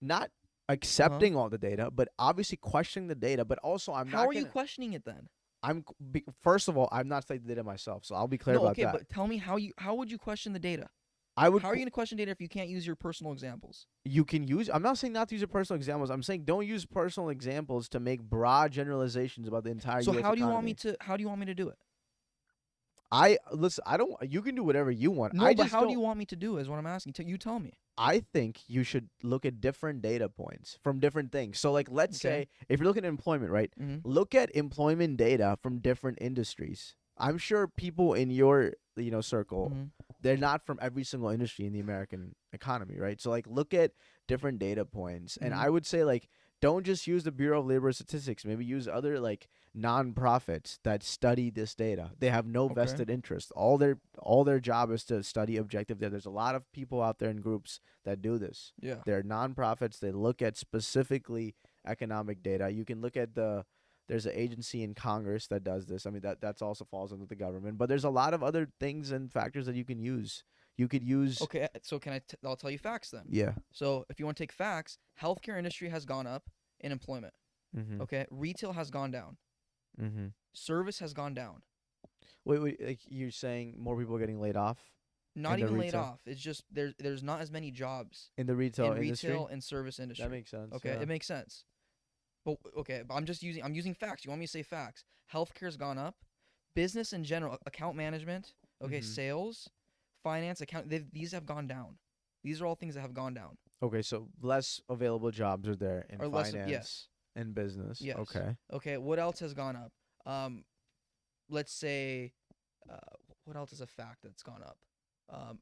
not accepting all the data, but obviously questioning the data. But also, How are you questioning it then? First of all, I'm not studying the data myself, so I'll be clear No, about okay, that. but tell me how would you question the data? I would. How are you going to question data if you can't use your personal examples? You can use. I'm not saying not to use your personal examples. I'm saying don't use personal examples to make broad generalizations about the entire So U.S. how do you want me economy. to how do you want me to do it? I listen. I don't. You can do whatever you want. No, I but just how do don't. you want me to do is what I'm asking. You tell me. I think you should look at different data points from different things. So, like, let's Okay. say if you're looking at employment, right? Mm-hmm. Look at employment data from different industries. I'm sure people in your circle, Mm-hmm. they're not from every single industry in the American economy, right? So, like, look at different data points, and Mhm. I would say, like, don't just use the Bureau of Labor Statistics. Maybe use other like nonprofits that study this data. They have no Okay. vested interest. All their job is to study objective data. There's a lot of people out there in groups that do this. Yeah. They're nonprofits. They look at specifically economic data. You can look at there's an agency in Congress that does this. I mean that's also falls under the government. But there's a lot of other things and factors that you can use. You could use Okay. So I'll tell you facts then. yeah. So if you want to take facts, healthcare industry has gone up in employment. Mhm. Okay. Retail has gone down. Mhm. Service has gone down. Wait, like you're saying more people are getting laid off Not in the even laid retail off. It's just there's not as many jobs in the retail in industry? retail and service industry. That makes sense. Okay, Yeah. it makes sense. But okay, but I'm using facts. You want me to say facts? Healthcare's gone up. Business in general, account management, okay, Mhm. sales, finance, these have gone down. These are all things that have gone down. Okay, so less available jobs are there in Or finance yes. and business. Yes. Okay. Okay, what else has gone up? Let's say uh, what else is a fact that's gone up?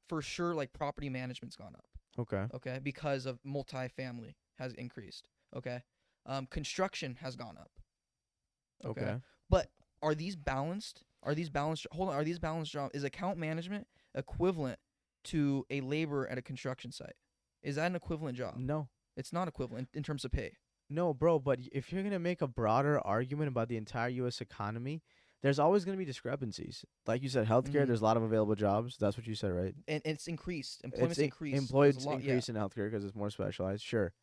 For sure like property management's gone up. Okay. Okay, because of multifamily has increased. Okay. Construction has gone up. Okay. But are these balanced? Are these balanced? Hold on. Are these balanced jobs? Is account management equivalent to a labor at a construction site? Is that an equivalent job? No. It's not equivalent in terms of pay. No, bro, but if you're going to make a broader argument about the entire US economy, there's always going to be discrepancies. Like you said, healthcare, Mhm. there's a lot of available jobs. That's what you said, right? And it's increased. Employment's increased. Employed There's a lot, increase in healthcare because it's more specialized. Sure.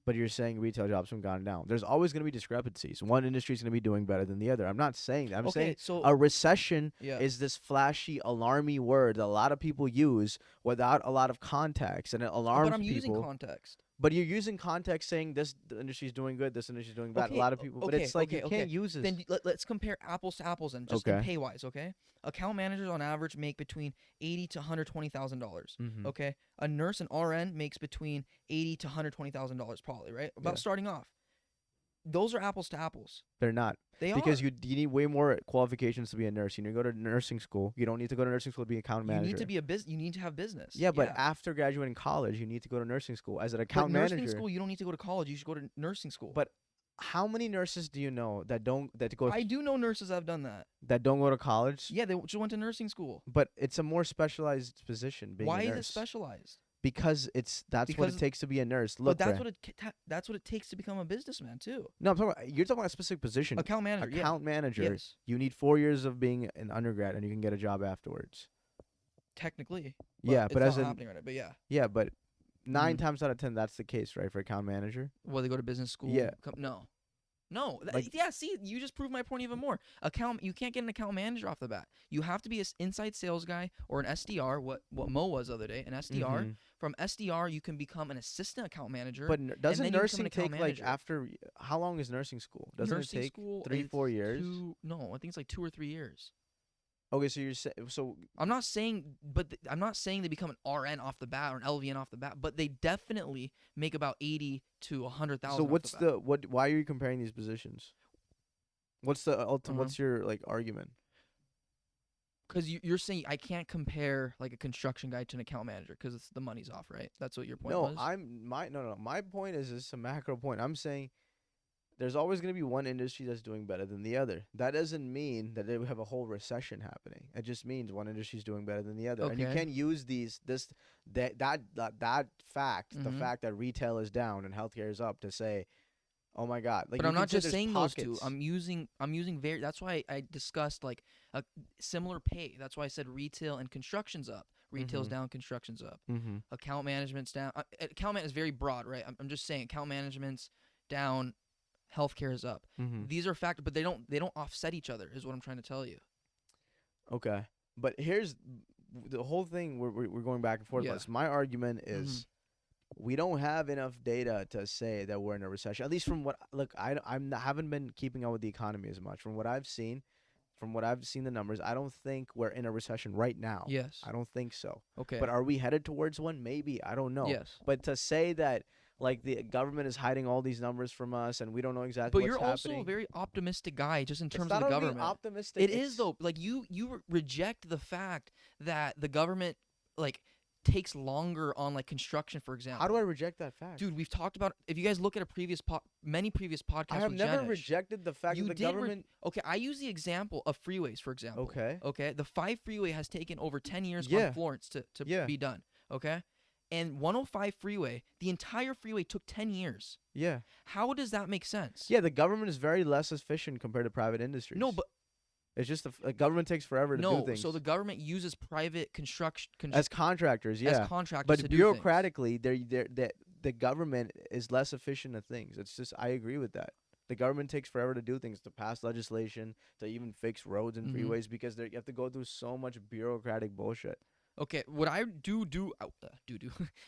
But you're saying retail jobs have gone down. There's always going to be discrepancies. One industry is going to be doing better than the other. I'm not saying that. I'm Okay, saying so a recession yeah. is this flashy, alarmy word that a lot of people use without a lot of context, and it alarms But I'm using people. context. But you're using context saying this industry is doing good, this industry is doing bad. A lot of people, but it's like you can't use this. Then let's compare apples to apples and just in pay wise, okay? Account managers on average make between $80,000 to $120,000. Mhm. Okay, a nurse and RN makes between $80,000 to $120,000 probably, right? About Yeah. starting off. Those are apples to apples. They're not. They Because are. you need way more qualifications to be a nurse. You need to go to nursing school. You don't need to go to nursing school to be an account manager. You need to be You need to have business. Yeah, but after graduating college, you need to go to nursing school as an but account nursing manager. school, you don't need to go to college. You should go to nursing school. But how many nurses do you know that I do know nurses that have done that. that don't go to college? Yeah, they just went to nursing school. But it's a more specialized position being Why a nurse. is it specialized? Because that's what it Because- takes to be a nurse. Look, But that's Brand. that's what it takes to become a businessman too. No, I'm talking about, you're talking about a specific position. Account manager. Account manager. Yes. You need 4 years of being an undergrad, and you can get a job afterwards. Technically. Yeah, it's but not as in happening right now. But yeah. yeah, but 9 Mhm. times out of 10, that's the case, right, for account manager. Well, they go to business school. Yeah. No. No. Like- Yeah. See, you just proved my point even more. You can't get an account manager off the bat. You have to be an inside sales guy or an SDR. What Mo was the other day, an SDR. Mhm. From SDR, you can become an assistant account manager. But doesn't then you become an nursing account take manager. like after how long is nursing school? Doesn't nursing it take school, 3-4 it's years? No, I think it's like 2 or 3 years. Okay, so you're so I'm not saying, I'm not saying they become an RN off the bat or an LVN off the bat, but they definitely make about 80 to 100,000. so what's why are you comparing these positions? What's the what's your like argument? Because you're saying I can't compare like a construction guy to an account manager because the money's off, right? That's what your point was. No. My point is a macro point. I'm saying there's always going to be one industry that's doing better than the other. That doesn't mean that they have a whole recession happening. It just means one industry is doing better than the other. And you Okay. can't use that fact, the Mhm. fact that retail is down and healthcare is up, to say, oh my God. Like, But you I'm can not say just there's saying pockets. those two. I'm using very. That's why I discussed like a similar pay. That's why I said retail and construction's up. Retail's Mhm. down, construction's up. Mm-hmm. Account management's down. Account management is very broad, right? I'm just saying account management's down, healthcare is up. Mm-hmm. These are factors, but they don't offset each other. Is what I'm trying to tell you. Okay, but here's the whole thing. We're going back and forth. Yeah. On this. My argument is we don't have enough data to say that we're in a recession. At least from what haven't been keeping up with the economy as much. From what I've seen the numbers, I don't think we're in a recession right now. Yes. I don't think so. Okay. But are we headed towards one? Maybe. I don't know. Yes. But to say that like the government is hiding all these numbers from us and we don't know exactly But what's you're happening. also a very optimistic guy, just in It's terms not of the only government. optimistic. It is though. Like you reject the fact that the government like takes longer on like construction, for example. How do I reject that fact? Dude, we've talked about. If you guys look at many previous podcasts, I have with never Janish, rejected the fact that the government. okay, I use the example of freeways, for example. Okay. Okay, the 5 freeway has taken over 10 years Yeah. on Florence to Yeah. be done. Okay, and 105 freeway, the entire freeway took 10 years. Yeah. How does that make sense? Yeah, the government is very less efficient compared to private industries. No, but it's just the government takes forever to do no. things. So the government uses private construction as contractors, yeah. as contractors But to do things. bureaucratically, the government is less efficient at things. It's just I agree with that. The government takes forever to do things, to pass legislation, to even fix roads and Mhm. freeways because you have to go through so much bureaucratic bullshit. Okay, what I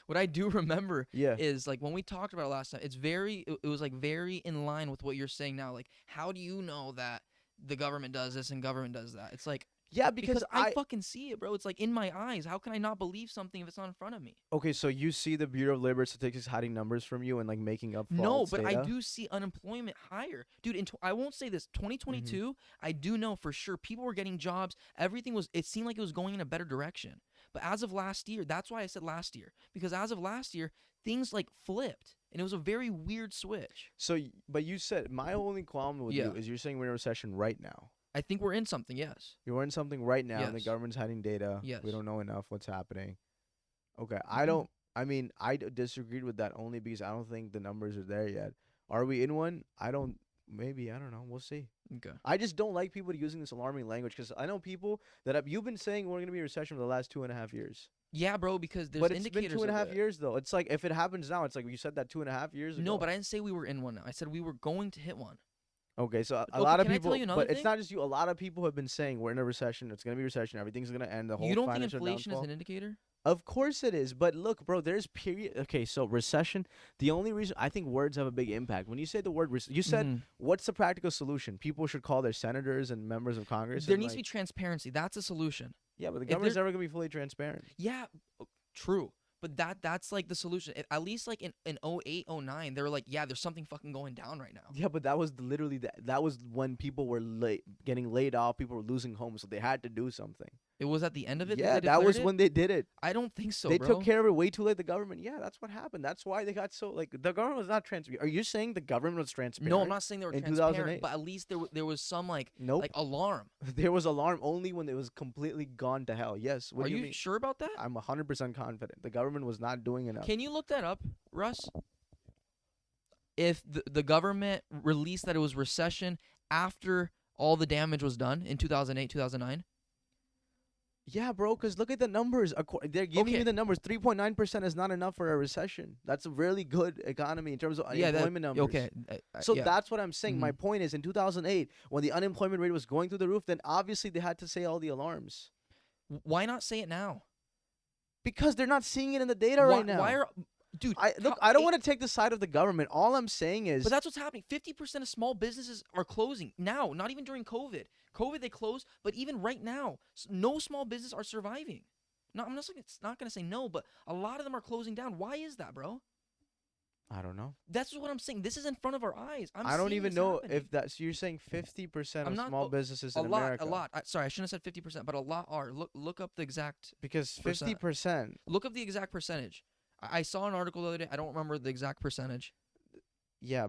what I do remember Yeah. is like when we talked about it last time, it was like very in line with what you're saying now. Like, how do you know that the government does this and government does that? It's like, Yeah, because I fucking see it, bro. It's like in my eyes. How can I not believe something if it's not in front of me? Okay, so you see the Bureau of Labor Statistics hiding numbers from you and like making up No, false but data? I do see unemployment higher. Dude, I won't say this. 2022, I do know for sure people were getting jobs. It seemed like it was going in a better direction. But as of last year, that's why I said last year. Because as of last year, things like flipped. And it was a very weird switch. So, but you said my only qualm with you Yeah. is you're saying we're in a recession right now. I think we're in something, yes. You're in something right now, and the Yes. government's hiding data. Yes. We don't know enough what's happening. Okay, Mhm. I disagreed with that only because I don't think the numbers are there yet. Are we in one? Maybe, I don't know. We'll see. Okay. I just don't like people using this alarming language because I know people you've been saying we're going to be in a recession for the last 2.5 years. Yeah, bro, because there's But it's indicators been 2.5 of it. years, though. It's like if it happens now, it's like you said that 2.5 years ago. No, but I didn't say we were in one now. I said we were going to hit one. Okay, so a Okay, lot of can I people, tell you another but it's thing? not just you. A lot of people have been saying we're in a recession. It's gonna be a recession. Everything's gonna end. The whole You don't think financial inflation is downfall. an indicator? Of course it is, but look, bro. There's period. Okay, so recession. The only reason I think words have a big impact. When you say the word, you said, Mhm. what's the practical solution? People should call their senators and members of Congress. There and, needs to be like- transparency. That's a solution. Yeah, but the if government's there- never gonna be fully transparent. Yeah, true. But that's like the solution. At least like in 08, 09, they were like, yeah, there's something fucking going down right now. Yeah, but that was literally that was when people were getting laid off. People were losing homes, so they had to do something. It was at the end of it. Yeah, they that was declared it? when they did it. I don't think so, They bro. took care of it way too late. The government, yeah, that's what happened. That's why they got so like the government was not transparent. Are you saying the government was transparent? No, I'm not saying they were in transparent, 2008? but at least there was some like Nope. alarm. There was alarm only when it was completely gone to hell. Yes. What Are do you you mean? sure about that? I'm 100% confident. The government was not doing enough. Can you look that up, Russ? If the government released that it was recession after all the damage was done in 2008, 2009? Yeah, bro. Because look at the numbers. They're giving Okay. you the numbers. 3.9% is not enough for a recession. That's a really good economy in terms of unemployment numbers. Okay. So yeah. that's what I'm saying. My Mhm. point is, in 2008, when the unemployment rate was going through the roof, then obviously they had to say all the alarms Why not say it now? because they're not seeing it in the data right now. Why are dude? I don't want to take the side of the government. All I'm saying is, But that's what's happening. 50% of small businesses are closing now. Not even during COVID. COVID they closed, but even right now, no small business are surviving. No, I'm not saying it's not gonna say no, but a lot of them are closing down. Why is that, bro? I don't know. That's what I'm saying. This is in front of our eyes. I don't seeing even this know happening. if that's. You're saying 50% I'm of not- small businesses in a lot, America. a lot. Sorry, I shouldn't have said 50%, but a lot are. Look up the exact. Because percent. 50%. Look up the exact percentage. I saw an article the other day. I don't remember the exact percentage. Yeah.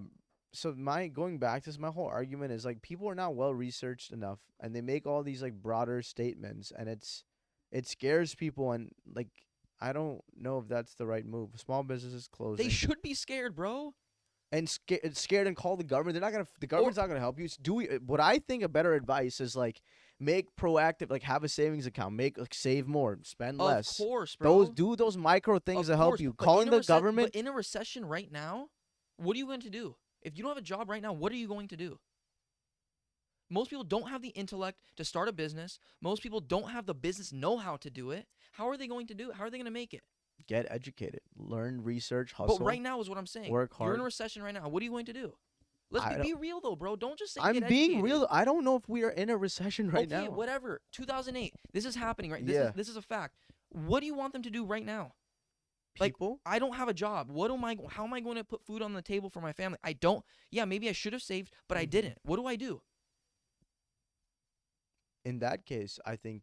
So going back to this, my whole argument is like people are not well researched enough, and they make all these like broader statements, and it scares people, and like I don't know if that's the right move. Small businesses closing. They should be scared, bro. and scared and call the government. They're not gonna. The government's not gonna help you. What I think a better advice is like make proactive, like have a savings account, save more, spend less. Of course, bro. Those micro things Of that help course, you. but Calling in a the government. But in a recession right now, what are you going to do? If you don't have a job right now, what are you going to do? Most people don't have the intellect to start a business. Most people don't have the business know-how to do it. How are they going to do it? How are they going to make it? Get educated, learn, research, But hustle, right now is what I'm saying. work You're in a hard. recession right now. What are you going to do? Let's I be real though, bro. Don't just say I'm get being educated. real. I don't know if we are in a recession right Okay, now. whatever. 2008. This is happening, right? Yeah. This is a fact. What do you want them to do right now? Like, People, I don't have a job. How am I going to put food on the table for my family? I don't. Yeah, maybe I should have saved, but I didn't. What do I do? in that case, I think,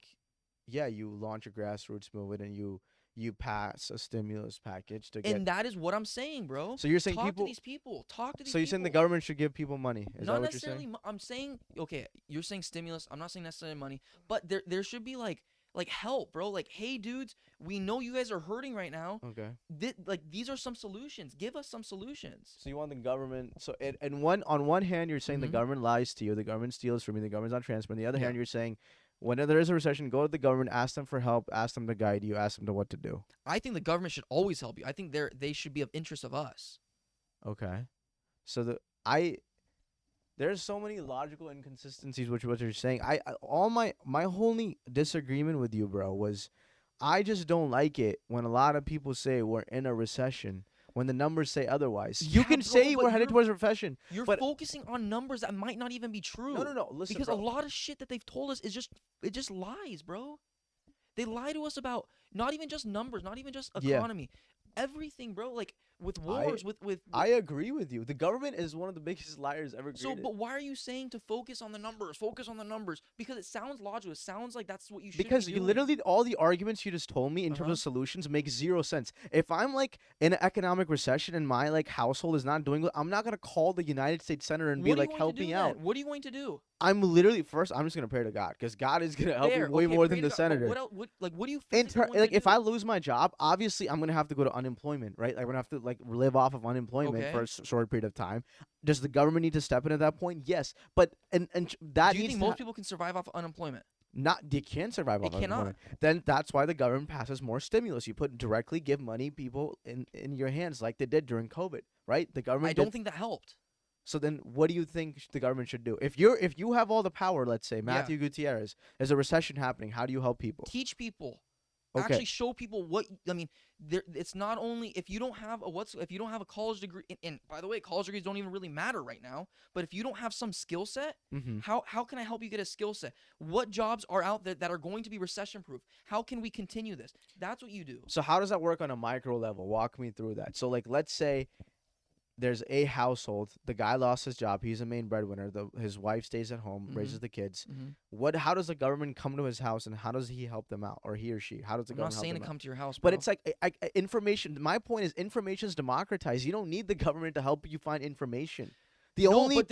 yeah, you launch a grassroots movement and you pass a stimulus package to get. And that is what I'm saying, bro. So you're saying Talk people. to these people. Talk to these So you're people. saying the government should give people money? Is Not that what you're necessarily. saying? I'm saying, okay, you're saying stimulus. I'm not saying necessarily money, but there should be like help, bro. Like, hey, dudes, we know you guys are hurting right now. Okay. These are some solutions. Give us some solutions. So you want the government? So on one hand, you're saying the Mhm. government lies to you, the government steals from you, the government's not transparent. On the other Yeah. hand, you're saying when there is a recession, go to the government, ask them for help, ask them to guide you, ask them to what to do. I think the government should always help you. I think they should be of interest of us. Okay. So there's so many logical inconsistencies which what you're saying. All my only disagreement with you, bro, was I just don't like it when a lot of people say we're in a recession when the numbers say otherwise. You Yeah, can bro, say but we're headed you're- towards a recession. You're But- focusing on numbers that might not even be true. No. Listen, Because bro. a lot of shit that they've told us is just lies, bro. They lie to us about not even just numbers, not even just Yeah. economy, everything, bro. Like with wars, with I agree with you. The government is one of the biggest liars ever so, created. but why are you saying to focus on the numbers? Focus on the numbers because it sounds logical. It sounds like that's what you should. Because be you doing. literally all the arguments you just told me in terms Uh-huh. of solutions make zero sense. If I'm like in an economic recession and my like household is not doing well, I'm not gonna call the United States Senator and What be are you like, going help to do me then? out. What are you going to do? I'm literally first. I'm just gonna pray to God because God is gonna help There, me way okay, more pray than to the God, but senator. What else? What do you In physically going like to if do? I lose my job, obviously I'm gonna have to go to unemployment, right? Like we're gonna have to like live off of unemployment Okay. for a short period of time. Does the government need to step in at that point? Yes, but that Do you needs think to most people can survive off of unemployment? not they can't survive They off cannot. unemployment. Then that's why the government passes more stimulus. You directly give money people in your hands like they did during COVID, right? The government I don't think that helped. So then what do you think the government should do? If you have all the power, let's say Matthew Gutierrez, there's a recession happening, how do you help people? Teach people. Okay. Actually show people what I mean. It's not only if you don't have a college degree. And by the way, college degrees don't even really matter right now. But if you don't have some skill set, Mhm. how can I help you get a skill set? What jobs are out there that are going to be recession proof? How can we continue this? That's what you do. So how does that work on a micro level? Walk me through that. So like let's say there's a household, the guy lost his job, he's a main breadwinner, his wife stays at home, raises the kids. How does the government come to his house and how does he help them out, or he or she? How does the I'm not government help saying to them out? come to your house, But bro. it's like information. My point is information is democratized. You don't need the government to help you find information. The no, only but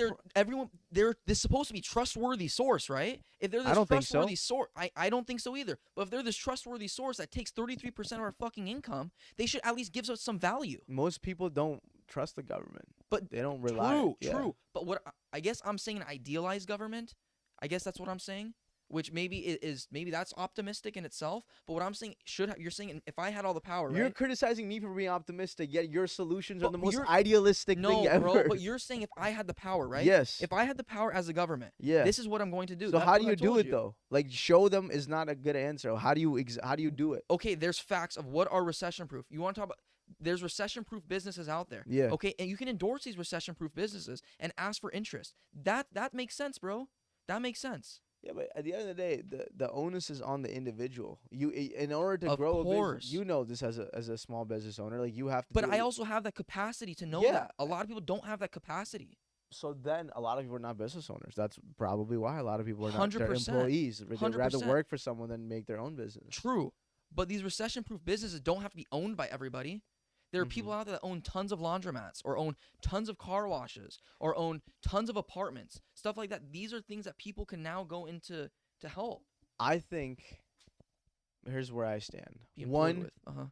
they're this supposed to be trustworthy source, right? If they're this I don't think so. trustworthy source, I don't think so either. But if they're this trustworthy source that takes 33% of our fucking income, they should at least give us some value. most people don't trust the government, But they don't rely. True, Yeah. true. But what I guess I'm saying, an idealized government. I guess that's what I'm saying. Which maybe maybe that's optimistic in itself. But what I'm saying you're saying if I had all the power, You're right? criticizing me for being optimistic, yet your solutions are But the most you're- idealistic No, thing ever. bro. But you're saying if I had the power, right? Yes. If I had the power as a government, Yeah. this is what I'm going to do. So That's how what do I you do told it you. though? Like show them is not a good answer. How do you do it? Okay, there's facts of what are recession proof. You want to talk about there's recession proof businesses out there. Yeah. Okay, and you can endorse these recession proof businesses and ask for interest. That makes sense, bro. That makes sense. Yeah, but at the end of the day, the onus is on the individual. In order to Of grow a course. business, you know this as a small business owner, like you have to. But do I it. also have that capacity to know Yeah. that. A lot of people don't have that capacity. So then a lot of people are not business owners. That's probably why a lot of people are not. They're 100%. employees. They'd rather 100%. work for someone than make their own business. True. But these recession proof businesses don't have to be owned by everybody. There are people out there that own tons of laundromats or own tons of car washes or own tons of apartments, stuff like that. These are things that people can now go into to help. I think here's where I stand. Be employed One, with.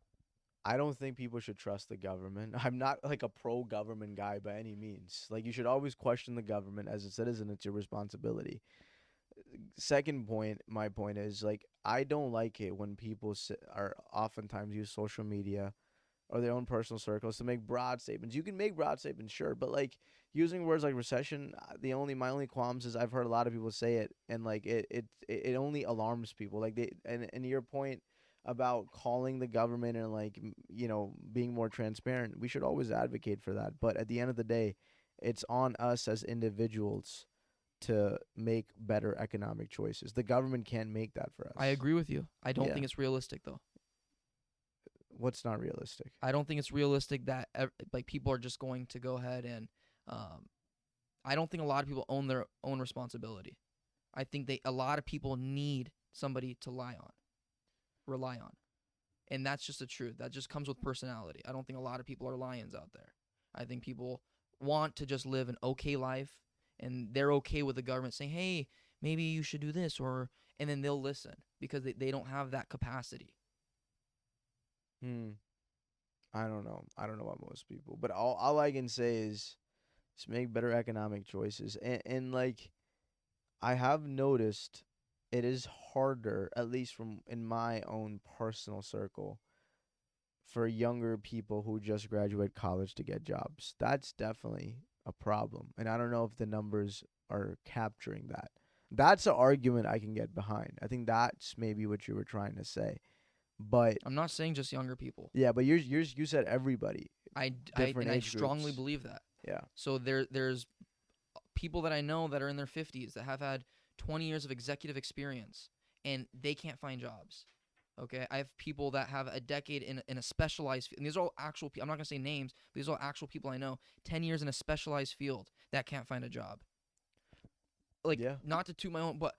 I don't think people should trust the government. I'm not like a pro-government guy by any means. Like you should always question the government as a citizen. It's your responsibility. Second point, my point is like I don't like it when people are oftentimes use social media or their own personal circles to make broad statements. You can make broad statements, sure, but like using words like recession, my only qualms is I've heard a lot of people say it, and like it only alarms people. Like and your point about calling the government and like being more transparent, we should always advocate for that. But at the end of the day, it's on us as individuals to make better economic choices. The government can't make that for us. I agree with you. I don't Yeah. think it's realistic though. What's not realistic? I don't think it's realistic that like people are just going to go ahead and um, I don't think a lot of people own their own responsibility. I think a lot of people need somebody to rely on. And that's just the truth. That just comes with personality. I don't think a lot of people are lions out there. I think people want to just live an okay life, and they're okay with the government saying, hey, maybe you should do this, and then they'll listen because they don't have that capacity. I don't know. I don't know about most people, but all I can say is just make better economic choices. And like I have noticed it is harder, at least from in my own personal circle, for younger people who just graduate college to get jobs. That's definitely a problem. And I don't know if the numbers are capturing that. That's an argument I can get behind. I think that's maybe what you were trying to say. But I'm not saying just younger people. yeah, but you said everybody. I Different age strongly groups. believe that. Yeah. So there's people that I know that are in their 50s that have had 20 years of executive experience and they can't find jobs. Okay, I have people that have a decade in a specialized field. And these are all actual people. I'm not going to say names, but these are all actual people I know. 10 years in a specialized field that can't find a job. Like, Yeah. not to toot my own, but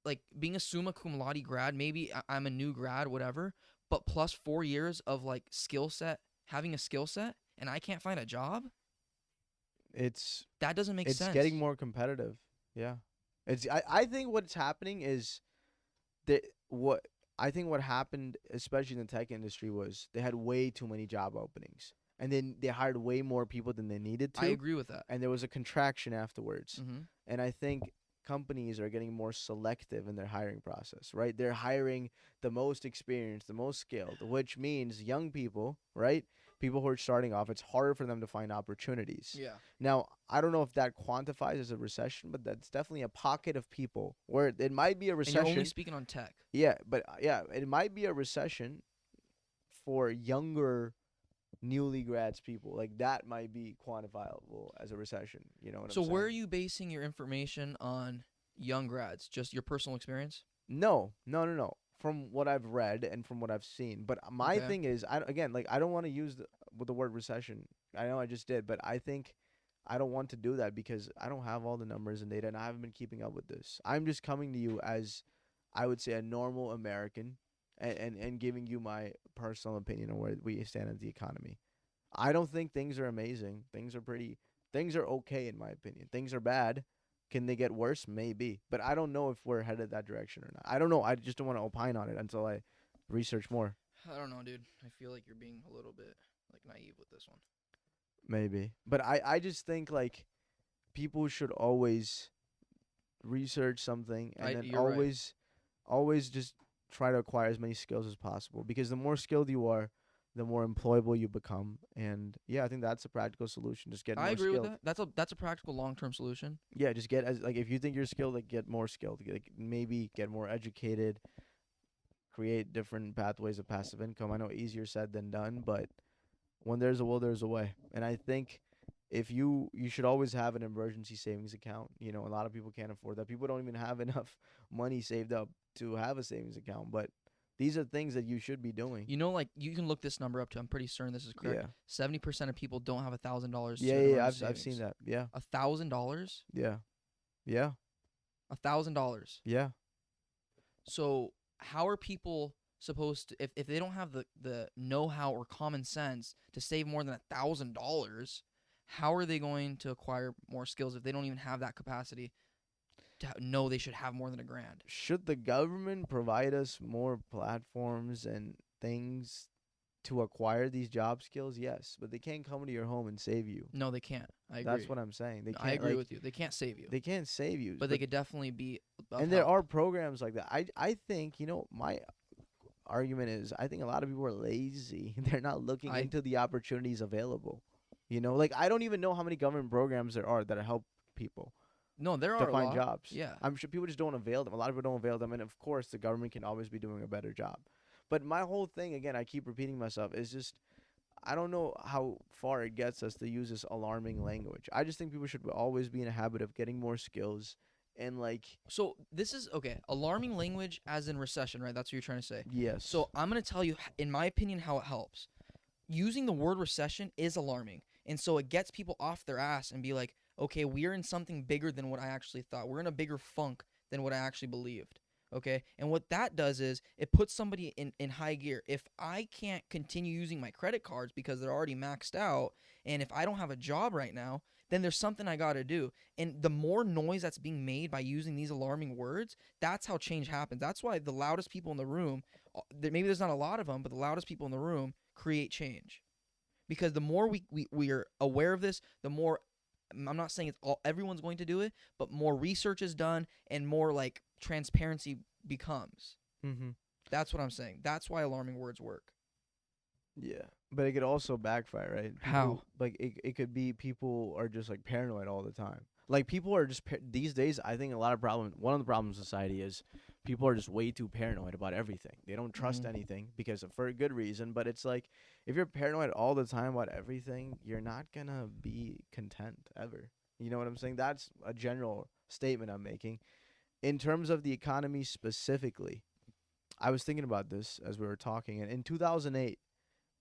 like being a summa cum laude grad, maybe I'm a new grad, whatever, but plus 4 years of like skill set, having a skill set, and I can't find a job? That doesn't make sense. It's getting more competitive. Yeah. I think what's happening is that what happened, especially in the tech industry, was they had way too many job openings. And then they hired way more people than they needed to. I agree with that. And there was a contraction afterwards. Mm-hmm. And I think companies are getting more selective in their hiring process, right? They're hiring the most experienced, the most skilled, which means young people, right? People who are starting off, it's harder for them to find opportunities. Yeah. Now, I don't know if that quantifies as a recession, but that's definitely a pocket of people where it might be a recession. And you're only speaking on tech. Yeah, but it might be a recession for younger newly grads people. Like that might be quantifiable as a recession. You know what I'm saying? So where are you basing your information on young grads? Just your personal experience? No. From what I've read and from what I've seen. But my thing is, I don't want to use the word recession. I know I just did, but I think I don't want to do that because I don't have all the numbers and data, and I haven't been keeping up with this. I'm just coming to you as, I would say, a normal American and giving you my personal opinion on where we stand in the economy. I don't think things are amazing. Things are okay in my opinion. Things are bad. Can they get worse? Maybe. But I don't know if we're headed that direction or not. I don't know. I just don't want to opine on it until I research more. I don't know, dude. I feel like you're being a little bit like naive with this one. Maybe. But I just think like people should always research something and then always just try to acquire as many skills as possible, because the more skilled you are, the more employable you become. And yeah, I think that's a practical solution. Just get more skilled. I agree with that. That's a practical long-term solution. Yeah, just get as like if you think you're skilled, like get more skilled. Like maybe get more educated, create different pathways of passive income. I know easier said than done, but when there's a will, there's a way. And I think if you should always have an emergency savings account. You know, a lot of people can't afford that. People don't even have enough money saved up to have a savings account, but these are things that you should be doing. You know, like you can look this number up too. I'm pretty certain this is correct. Yeah. 70% of people don't have $1,000. Yeah. I've seen that. Yeah. $1,000? Yeah. Yeah. $1,000. Yeah. So how are people supposed to, if they don't have the know-how or common sense to save more than $1,000, how are they going to acquire more skills if they don't even have that capacity to know they should have more than $1,000? Should the government provide us more platforms and things to acquire these job skills? Yes, but they can't come to your home and save you. No, they can't. I agree. That's what I'm saying. They can't, I agree with you. They can't save you. They can't save you. But they could definitely be. And there are programs like that. I think, my argument is I think a lot of people are lazy. They're not looking into the opportunities available. You know, like I don't even know how many government programs there are that help people No, there to are a find lot. jobs. Yeah. I'm sure people just don't avail them. A lot of people don't avail them, and of course, the government can always be doing a better job. But my whole thing, again, I keep repeating myself, is just I don't know how far it gets us to use this alarming language. I just think people should always be in a habit of getting more skills and like So this is okay. Alarming language, as in recession, right? That's what you're trying to say. yes, So I'm gonna tell you, in my opinion, how it helps. Using the word recession is alarming, and so it gets people off their ass and be like, okay, we're in something bigger than what I actually thought. We're in a bigger funk than what I actually believed. Okay, and what that does is it puts somebody in high gear. If I can't continue using my credit cards because they're already maxed out, and if I don't have a job right now, then there's something I got to do. And the more noise that's being made by using these alarming words, that's how change happens. That's why the loudest people in the room, maybe there's not a lot of them, but the loudest people in the room create change. Because the more we are aware of this, the more, I'm not saying it's all everyone's going to do it, but more research is done and more like transparency becomes. mm-hmm. That's what I'm saying. That's why alarming words work. Yeah, but it could also backfire, right? How? People like it could be people are just like paranoid all the time. Like people are just these days. I think a lot of problem. One of the problems in society is people are just way too paranoid about everything. They don't trust Mhm. anything because for a good reason. But it's like if you're paranoid all the time about everything, you're not gonna be content ever. You know what I'm saying? That's a general statement I'm making. In terms of the economy specifically, I was thinking about this as we were talking, and in 2008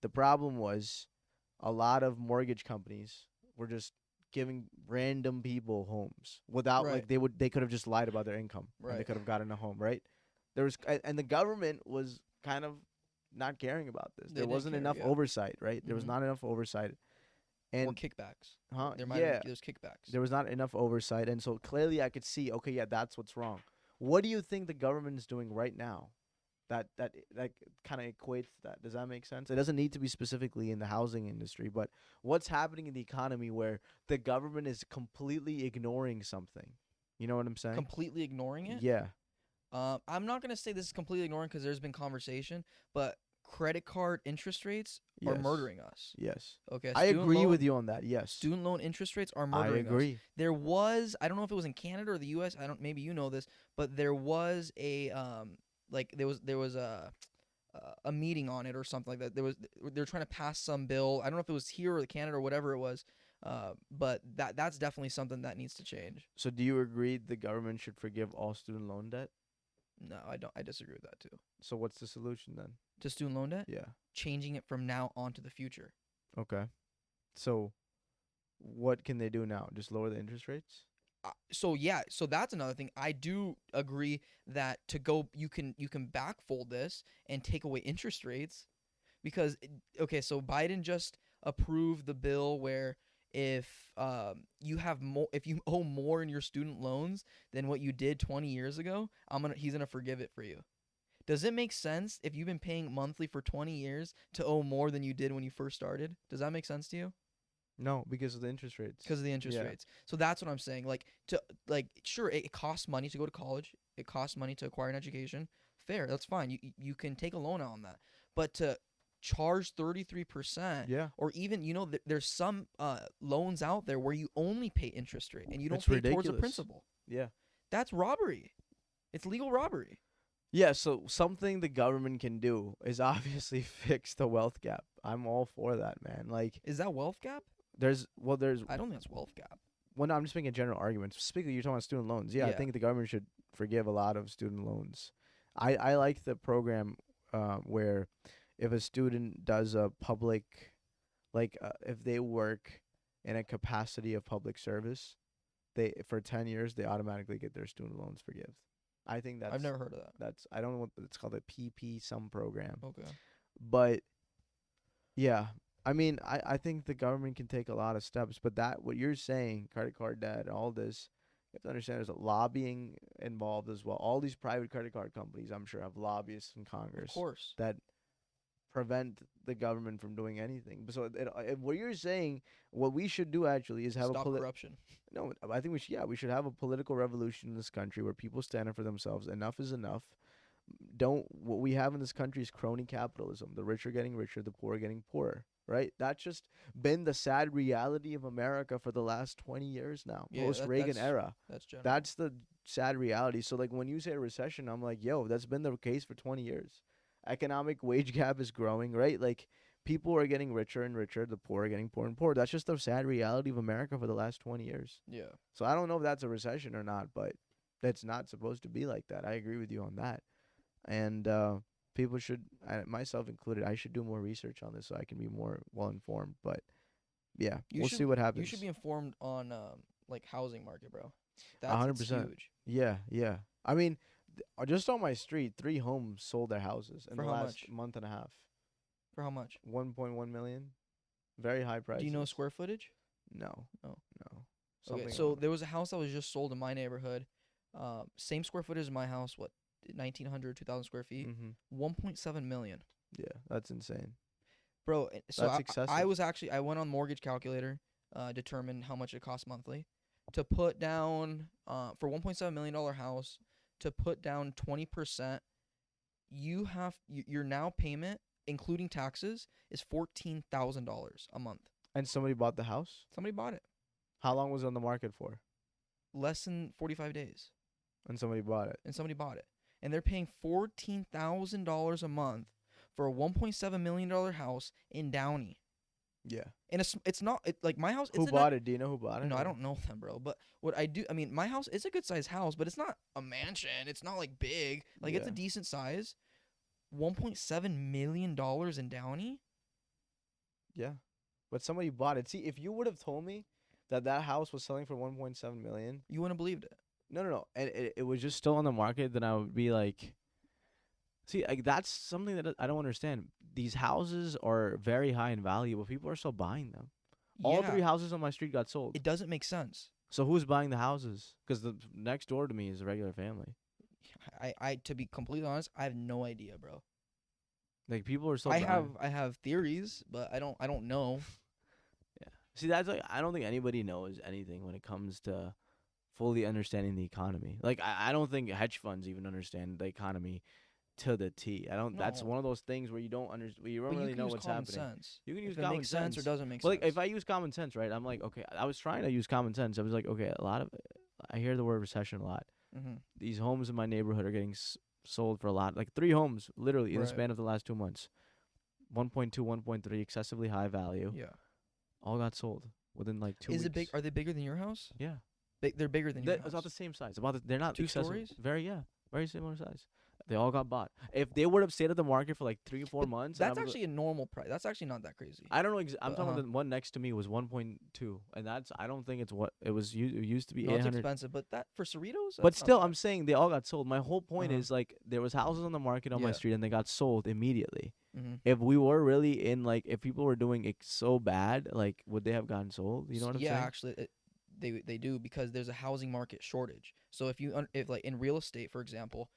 the problem was a lot of mortgage companies were just giving random people homes without Right. like they could have just lied about their income and they Right. could have gotten a home, right? There was and the government was kind of not caring about this. They There didn't wasn't care. enough Yeah. oversight, right? There was Mhm. not enough oversight. Or And kickbacks. huh? There might have been Yeah, those kickbacks. there was not enough oversight and so clearly I could see, okay, yeah, that's what's wrong. What do you think the government is doing right now that kind of equates that. Does that make sense? It doesn't need to be specifically in the housing industry, but what's happening in the economy where the government is completely ignoring something? You know what I'm saying? Completely ignoring it. Yeah. I'm not gonna say this is completely ignoring because there's been conversation, but credit card interest rates are Yes. murdering us. Yes. Okay, I agree with you on that. Yes. student loan interest rates are I murdering us. agree. There was, I don't know if it was in Canada or the U.S. I don't, maybe you know this, but there was a like there was a meeting on it or something like that. They were trying to pass some bill. I don't know if it was here or Canada or whatever it was. But that's definitely something that needs to change. So do you agree the government should forgive all student loan debt? No, I don't. I disagree with that too. So what's the solution then? To student loan debt, Yeah. changing it from now on to the future. Okay. So what can they do now? Just lower the interest rates? So yeah, so that's another thing. I do agree that to go, you can backfold this and take away interest rates because okay, so Biden just approved the bill where if you have more, if you owe more in your student loans than what you did 20 years ago, he's gonna forgive it for you. Does it make sense if you've been paying monthly for 20 years to owe more than you did when you first started? Does that make sense to you? No, because of the interest rates. Because of the interest Yeah. rates. So that's what I'm saying. Sure, it costs money to go to college. It costs money to acquire an education. Fair, that's fine. You can take a loan out on that. But to charge 33%, Yeah. or even there's some loans out there where you only pay interest rate and you don't It's pay towards the ridiculous. principal. Yeah. That's robbery. It's legal robbery. Yeah, so something the government can do is obviously fix the wealth gap. I'm all for that, man. Like Is that wealth gap? there's I don't think that's wealth gap. well, no, I'm just making a general argument. Specifically, you're talking about student loans. Yeah, I Yeah. think the government should forgive a lot of student loans. I like the program where if a student does a public, if they work in a capacity of public service, they for 10 years they automatically get their student loans forgive. I think I've never heard of that. that's I don't know what it's called, a PP some program. Okay. But yeah, I mean, I think the government can take a lot of steps, but that what you're saying, credit card debt, all this, you have to understand there's a lobbying involved as well. All these private credit card companies, I'm sure, have lobbyists in Of Congress course. that prevent the government from doing anything. But so what you're saying, what we should do actually is have Stop a corruption. no. I think we should have a political revolution in this country where people stand up for themselves. Enough is enough. Don't what we have in this country is crony capitalism. The rich are getting richer, the poor are getting poorer. right? That's just been the sad reality of America for the last 20 years now, Yeah, post Reagan that's era. general. That's the sad reality. So like when you say recession, I'm like, yo, that's been the case for 20 years. Economic wage gap is growing, right? Like people are getting richer and richer, the poor are getting poorer and poorer. That's just the sad reality of America for the last 20 years. Yeah. So I don't know if that's a recession or not, but that's not supposed to be like that. I agree with you on that. And people should, myself included, I should do more research on this so I can be more well informed. But yeah, we'll see what happens. You should be informed on like housing market, bro. That's 100%. huge. Yeah, yeah. I mean, just on my street, 3 homes sold their houses in For the how last much? month and a half. For how much? 1.1 million. Very high prices. Do you know square footage? No. Oh. No. Okay, Something so else. there was a house that was just sold in my neighborhood. Same square footage as my house, what, 1,900, 2,000 square feet? Mm-hmm. 1.7 million. Yeah, that's insane. Bro, so That's I excessive. was actually, I went on mortgage calculator, determined how much it costs monthly. To put down, for $1.7 million house, to put down 20%, your now payment, including taxes, is $14,000 a month. And somebody bought the house? Somebody bought it. How long was it on the market for? Less than 45 days. And somebody bought it. And they're paying $14,000 a month for a $1.7 million house in Downey. Yeah. And it's not like my house. Who bought it? Do you know who bought it? No, I don't know them, bro. But what I do, I mean, my house is a good sized house, but it's not a mansion. It's not like big. Like it's a Yeah. decent size. $1.7 million in Downey. Yeah. But somebody bought it. See, if you would have told me that house was selling for 1.7 million, You wouldn't have believed it. no, and it was just still on the market, then I would be like, see, like that's something that I don't understand. These houses are very high in value, but people are still buying them. All Yeah, 3 houses on my street got sold. it doesn't make sense. So who's buying the houses? Because the next door to me is a regular family. I to be completely honest, I have no idea, bro. Like people are still. I buying. have theories, but I don't know. Yeah. See, that's like I don't think anybody knows anything when it comes to fully understanding the economy. Like I don't think hedge funds even understand the economy to the T. I don't. That's No. one of those things where you don't understand. You don't But really you can know use what's common happening. sense. You can use If it common makes sense or doesn't make But sense. like if I use common sense, right? I'm like, okay, I was trying to use common sense. I was like, okay, I hear the word recession a lot. Mm-hmm. These homes in my neighborhood are getting sold for a lot. Like 3 homes, literally in the Right. span of the last 2 months. 1.2, 1.3, excessively high value. Yeah. All got sold within like 2 weeks. Is it big? Are they bigger than your house? Yeah. They're bigger than your It's house. about the same size. They're not 2 excessive- stories? very similar size. They all got bought. If they would have stayed at the market for like 3 or 4 But months, That's actually a normal price. That's actually not that crazy. I don't know. I'm but, talking about the one next to me was 1.2, and I don't think it's what it was. It used to be No, it's 800. expensive, but that for Cerritos. But that's not still, bad. I'm saying they all got sold. My whole point Uh-huh. is like there was houses on the market on my Yeah. street, and they got sold immediately. Mm-hmm. If we were really in like, if people were doing it so bad, like would they have gotten sold? You know what I'm Yeah, saying? actually, they do because there's a housing market shortage. So if like in real estate, for example,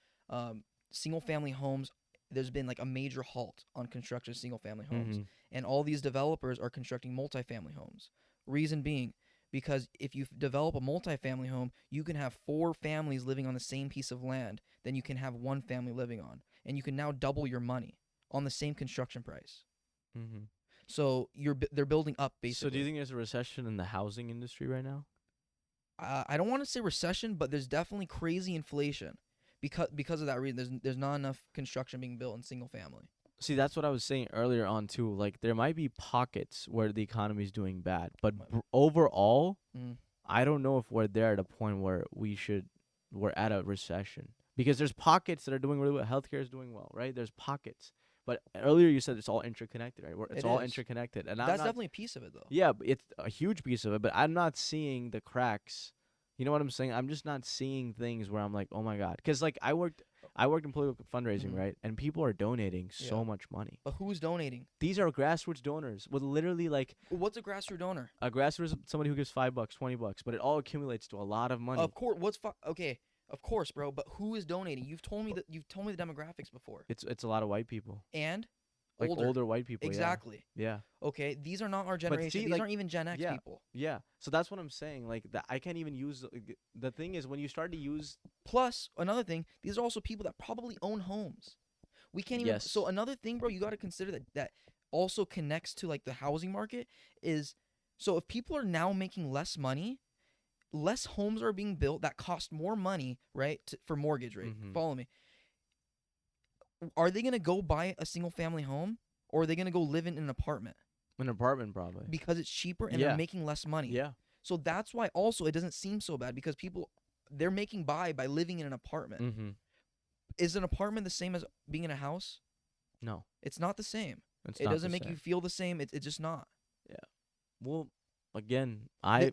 single family homes, there's been like a major halt on construction of single family homes, Mhm. and all these developers are constructing multifamily homes. Reason being, because if you develop a multifamily home, you can have 4 families living on the same piece of land than you can have 1 family living on, and you can now double your money on the same construction price. Mhm. So they're building up basically. So do you think there's a recession in the housing industry right now? I don't want to say recession, but there's definitely crazy inflation because of that reason. There's not enough construction being built in single family. See, that's what I was saying earlier on too. Like there might be pockets where the economy is doing bad, but overall, Mm. I don't know if we're there at a point where we're at a recession, because there's pockets that are doing really well. Healthcare is doing well, right? There's pockets, but earlier you said it's all interconnected, right? It's It all is. interconnected, and That's definitely a piece of it, though. yeah, but it's a huge piece of it. But I'm not seeing the cracks. You know what I'm saying? I'm just not seeing things where I'm like, oh my god, because like I worked in political fundraising, Mhm. right? And people are donating so Yeah. much money. But who's donating? These are grassroots donors with literally like What's a grassroots donor? a grassroots somebody who gives $5, $20, but it all accumulates to a lot of money. Of course. Okay? Of course, bro. But who is donating? You've told me the demographics before. It's a lot of white people, And like older white people. Exactly. Yeah. Okay. These are not our generation. see, These like- aren't even Gen X yeah. people. Yeah. So that's what I'm saying. Like that, I can't even use the thing is when you start to use. Plus, another thing, these are also people that probably own homes. We can't even. Yes. So another thing, bro, you got to consider that also connects to like the housing market is, so if people are now making less money, less homes are being built that cost more money, right, for mortgage rate. Mhm. Follow me. Are they going to go buy a single family home, or are they going to go live in an apartment? An apartment probably. Because it's cheaper and Yeah. they're making less money. Yeah. So that's why also it doesn't seem so bad, because people, they're making by living in an apartment. Mm-hmm. Is an apartment the same as being in a house? No, It's not the same. it's It not doesn't the make same. you feel the same. It's just not. Well, again, Yeah,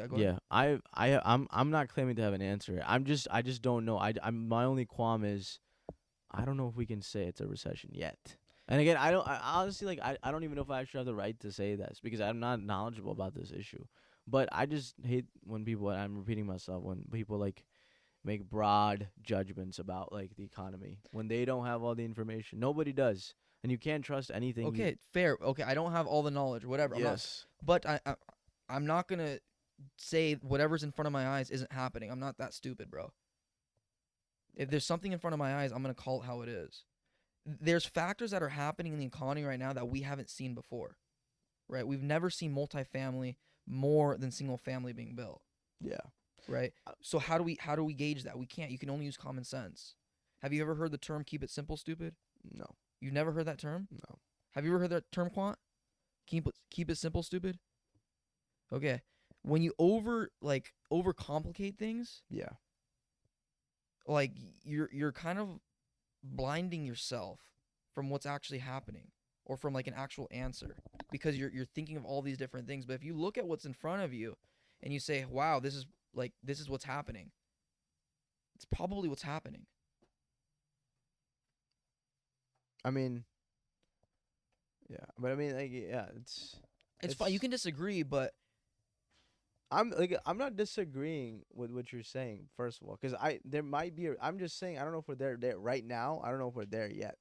go ahead. I'm not claiming to have an answer. I just don't know. I'm my only qualm is I don't know if we can say it's a recession yet. And again, I honestly like I don't even know if I actually have the right to say this because I'm not knowledgeable about this issue. But I just hate when people, and I'm repeating myself, when people like make broad judgments about like the economy when they don't have all the information. Nobody does. And you can't trust anything. Okay, fair. Okay, I don't have all the knowledge, whatever. Yes. But I'm not gonna say whatever's in front of my eyes isn't happening. I'm not that stupid, bro. If there's something in front of my eyes, I'm gonna call it how it is. There's factors that are happening in the economy right now that we haven't seen before, right? We've never seen multifamily more than single family being built, Yeah. right? So how do we gauge that? We can't. You can only use common sense. Have you ever heard the term "keep it simple, stupid"? No. You've never heard that term? No. Have you ever heard that term, Quant? Keep it simple, stupid. Okay, when you overcomplicate things, Yeah. like you're kind of blinding yourself from what's actually happening, or from like an actual answer, because you're thinking of all these different things. But if you look at what's in front of you and you say, "Wow, this is what's happening," it's probably what's happening. I mean, yeah, but I mean, like, yeah, It's fine. You can disagree, but I'm not disagreeing with what you're saying. First of all, because there might be. I'm just saying I don't know if we're there right now. I don't know if we're there yet,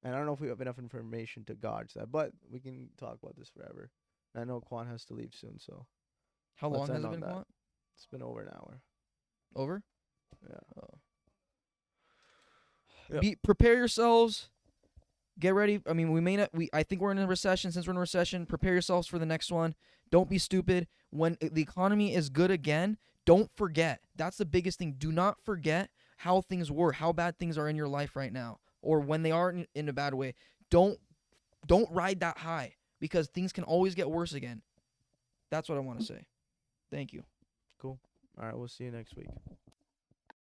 and I don't know if we have enough information to gauge that. But we can talk about this forever. And I know Quan has to leave soon, so how Let's long has end it on been, that. Quant? it's been over an hour. Over? Yeah. Oh. Yep. Prepare yourselves. Get ready. I mean, we may not. I think we're in a recession. Since we're in a recession, prepare yourselves for the next one. Don't be stupid. When the economy is good again, don't forget. That's the biggest thing. Do not forget how things were, how bad things are in your life right now, or when they are in a bad way. Don't ride that high, because things can always get worse again. That's what I want to say. Thank you. Cool. All right. We'll see you next week.